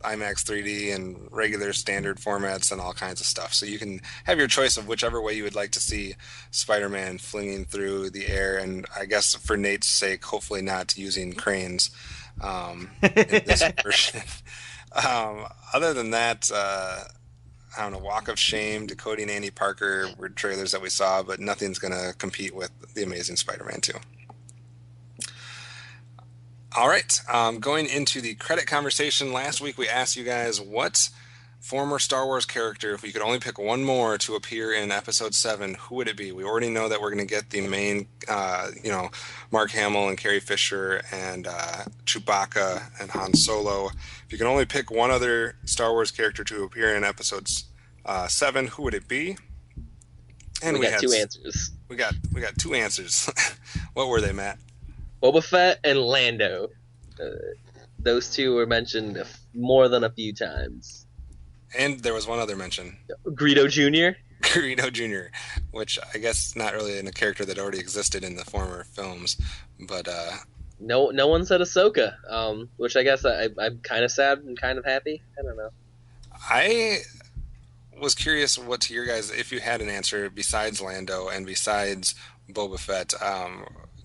Speaker 1: 3D and regular standard formats and all kinds of stuff. So you can have your choice of whichever way you would like to see Spider-Man flinging through the air. And I guess for Nate's sake, hopefully not using cranes in this version. Other than that, I don't know, Walk of Shame, Decoding Andy Parker were trailers that we saw, but nothing's going to compete with The Amazing Spider-Man 2. All right, going into the credit conversation, last week we asked you guys what former Star Wars character, if we could only pick one more to appear in Episode 7, who would it be? We already know that we're going to get the main, Mark Hamill and Carrie Fisher and Chewbacca and Han Solo. If you can only pick one other Star Wars character to appear in Episode 7, who would it be? And
Speaker 4: we got two answers.
Speaker 1: We got two answers. What were they, Matt?
Speaker 4: Boba Fett and Lando. Those two were mentioned more than a few times.
Speaker 1: And there was one other mention.
Speaker 4: Greedo Jr.?
Speaker 1: Greedo Jr., which I guess not really in a character that already existed in the former films, but
Speaker 4: no one said Ahsoka, which I guess I'm kind of sad and kind of happy. I don't know.
Speaker 1: I was curious what to your guys, if you had an answer besides Lando and besides Boba Fett.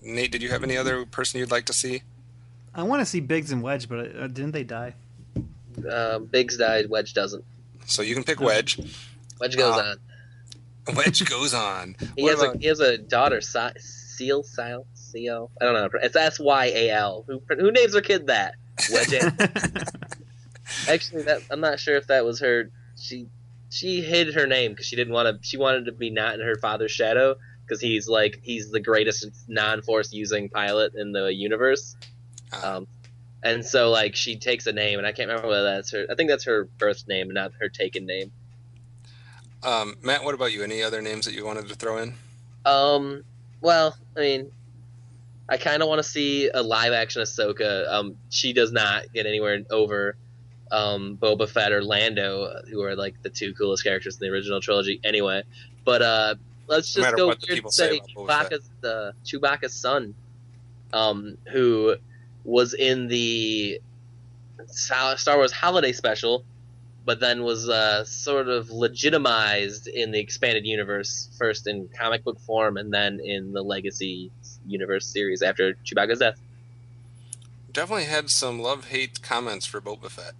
Speaker 1: Nate, did you have any other person you'd like to see?
Speaker 2: I want to see Biggs and Wedge, but didn't they die?
Speaker 4: Biggs died. Wedge doesn't.
Speaker 1: So you can pick Wedge.
Speaker 4: Wedge goes on.
Speaker 1: Wedge goes on.
Speaker 4: He has a daughter, Seal. I don't know. It's Syal. Who names their kid that? Wedge. Actually, I'm not sure if that was her. She hid her name because she didn't want to. She wanted to be not in her father's shadow because he's the greatest non-force using pilot in the universe. And so she takes a name, and I can't remember whether that's her. I think that's her birth name, not her taken name.
Speaker 1: Matt, what about you? Any other names that you wanted to throw in?
Speaker 4: Well, I mean, I kind of want to see a live-action Ahsoka. She does not get anywhere over Boba Fett or Lando, who are the two coolest characters in the original trilogy anyway. But let's just go here and say Chewbacca's son, who was in the Star Wars Holiday Special, but then was sort of legitimized in the expanded universe, first in comic book form and then in the Legacy universe series after Chewbacca's death.
Speaker 1: Definitely had some love-hate comments for Boba Fett.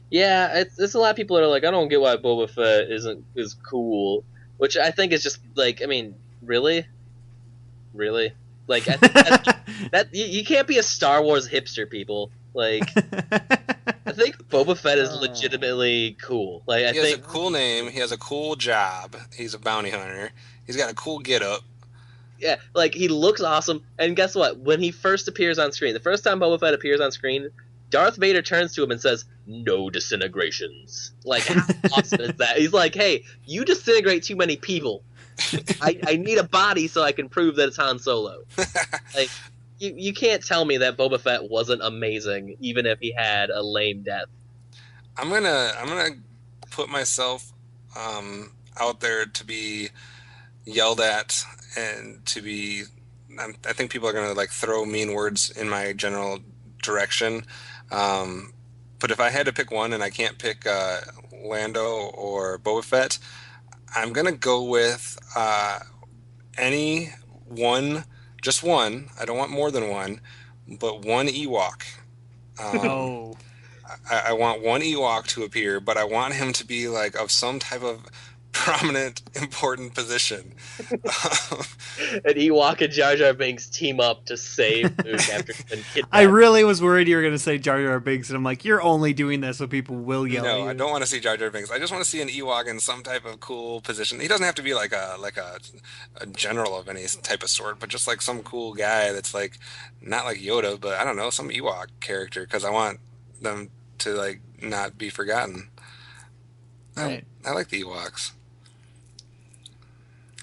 Speaker 4: Yeah, it's a lot of people that are like, I don't get why Boba Fett is cool, which I think is just really? I think that you can't be a Star Wars hipster, people. I think Boba Fett is legitimately cool.
Speaker 1: He has a cool name. He has a cool job. He's a bounty hunter. He's got a cool get-up.
Speaker 4: Yeah, he looks awesome. And guess what? When he first appears on screen, the first time Boba Fett appears on screen, Darth Vader turns to him and says, "No disintegrations." Like, how awesome is that? He's like, "Hey, you disintegrate too many people. I need a body so I can prove that it's Han Solo." Like, you can't tell me that Boba Fett wasn't amazing, even if he had a lame death.
Speaker 1: I'm gonna put myself out there to be yelled at and to be. I think people are gonna like throw mean words in my general direction. But if I had to pick one, and I can't pick Lando or Boba Fett, I'm gonna go with any one, just one. I don't want more than one, but one Ewok.
Speaker 2: Oh,
Speaker 1: I want one Ewok to appear, but I want him to be like of some type of prominent, important position.
Speaker 4: And Ewok and Jar Jar Binks team up to save Luke after he's been kidnapped.
Speaker 2: I really was worried you were going to say Jar Jar Binks, and I'm like, you're only doing that so people will yell at
Speaker 1: No,
Speaker 2: you.
Speaker 1: I don't want to see Jar Jar Binks. I just want to see an Ewok in some type of cool position. He doesn't have to be like a general of any type of sort, but just like some cool guy that's like not like Yoda, but I don't know, some Ewok character, because I want them to like not be forgotten.
Speaker 2: Right.
Speaker 1: I like the Ewoks.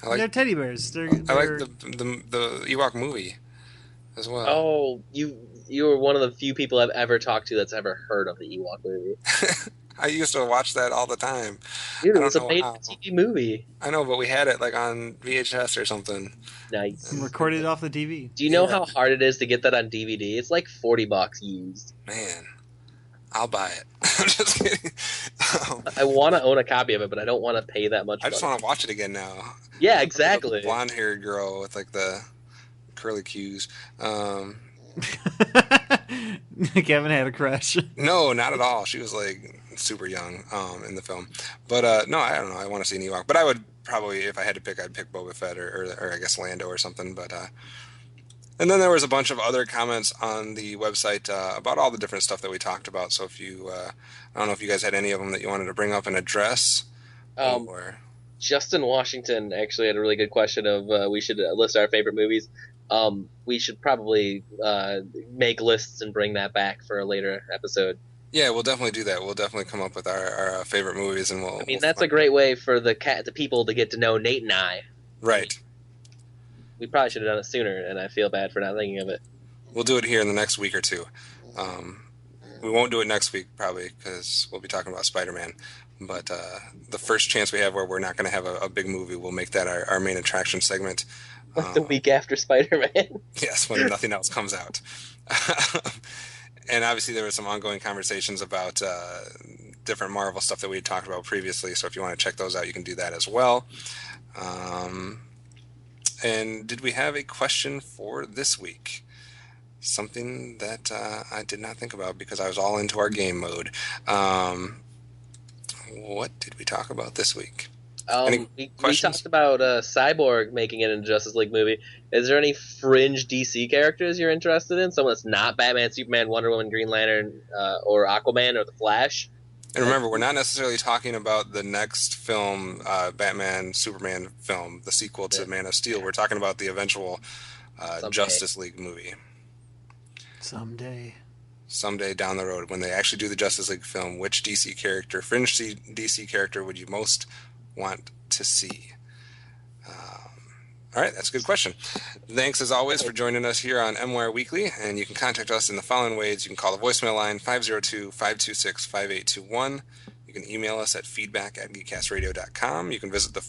Speaker 2: They're teddy bears.
Speaker 1: I like the Ewok movie as well.
Speaker 4: Oh, you were one of the few people I've ever talked to that's ever heard of the Ewok movie.
Speaker 1: I used to watch that all the time.
Speaker 4: Dude, it was a made-for-TV movie.
Speaker 1: I know, but we had it like on VHS or something.
Speaker 4: Nice.
Speaker 2: And recorded off the TV.
Speaker 4: Do you know how hard it is to get that on DVD? It's like $40 used.
Speaker 1: Man, I'll buy it. I'm just kidding.
Speaker 4: I want to own a copy of it, but I don't want to pay that much.
Speaker 1: I just want to watch it again now.
Speaker 4: Yeah, exactly.
Speaker 1: Blonde-haired girl with like the curly cues.
Speaker 2: Kevin had a crush.
Speaker 1: No, not at all. She was like super young in the film. But no, I don't know. I want to see an Ewok. But I would probably, if I had to pick, I'd pick Boba Fett or I guess Lando or something. But and then there was a bunch of other comments on the website about all the different stuff that we talked about. So if you, I don't know if you guys had any of them that you wanted to bring up and address. Or...
Speaker 4: Justin Washington actually had a really good question of we should list our favorite movies. We should probably make lists and bring that back for a later episode.
Speaker 1: Yeah, we'll definitely do that. We'll definitely come up with our favorite movies, and we'll.
Speaker 4: I mean, that's a great way for the people to get to know Nate and I.
Speaker 1: Right.
Speaker 4: We probably should have done it sooner, and I feel bad for not thinking of it.
Speaker 1: We'll do it here in the next week or two. We won't do it next week, probably, because we'll be talking about Spider-Man. But the first chance we have where we're not going to have a big movie, we'll make that our main attraction segment.
Speaker 4: Like the week after Spider-Man.
Speaker 1: Yes, when nothing else comes out. And obviously there were some ongoing conversations about different Marvel stuff that we had talked about previously, so if you want to check those out, you can do that as well. And did we have a question for this week? Something that I did not think about because I was all into our game mode. What did we talk about this week?
Speaker 4: We talked about Cyborg making it into Justice League movie. Is there any fringe DC characters you're interested in? Someone that's not Batman, Superman, Wonder Woman, Green Lantern, or Aquaman, or The Flash?
Speaker 1: And remember, we're not necessarily talking about the next film, Batman, Superman film, the sequel to Man of Steel. We're talking about the eventual Justice League movie. Someday down the road, when they actually do the Justice League film, which DC character, fringe DC character, would you most want to see? All right, that's a good question. Thanks, as always, for joining us here on MWire Weekly, and you can contact us in the following ways. You can call the voicemail line, 502-526-5821. You can email us at feedback@geekcastradio.com. You can visit the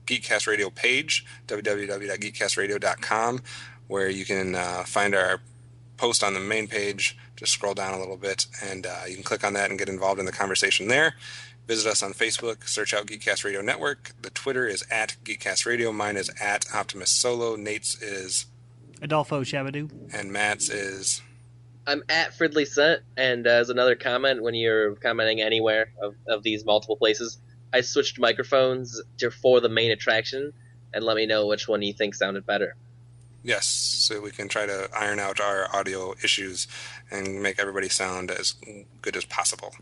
Speaker 1: GeekCast Radio page, www.geekcastradio.com, where you can find our post on the main page. Just scroll down a little bit, and you can click on that and get involved in the conversation there. Visit us on Facebook, search out GeekCast Radio Network. The Twitter is @GeekCast Radio. Mine is @Optimus Solo. Nate's is
Speaker 2: Adolfo Shabadoo.
Speaker 1: And Matt's is...
Speaker 4: I'm @Fridley Sent, and as another comment, when you're commenting anywhere of these multiple places, I switched microphones for the main attraction, and let me know which one you think sounded better.
Speaker 1: Yes, so we can try to iron out our audio issues and make everybody sound as good as possible.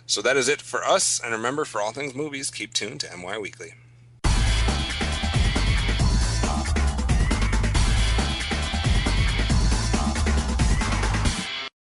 Speaker 1: So that is it for us, and remember, for all things movies, keep tuned to MWire Weekly.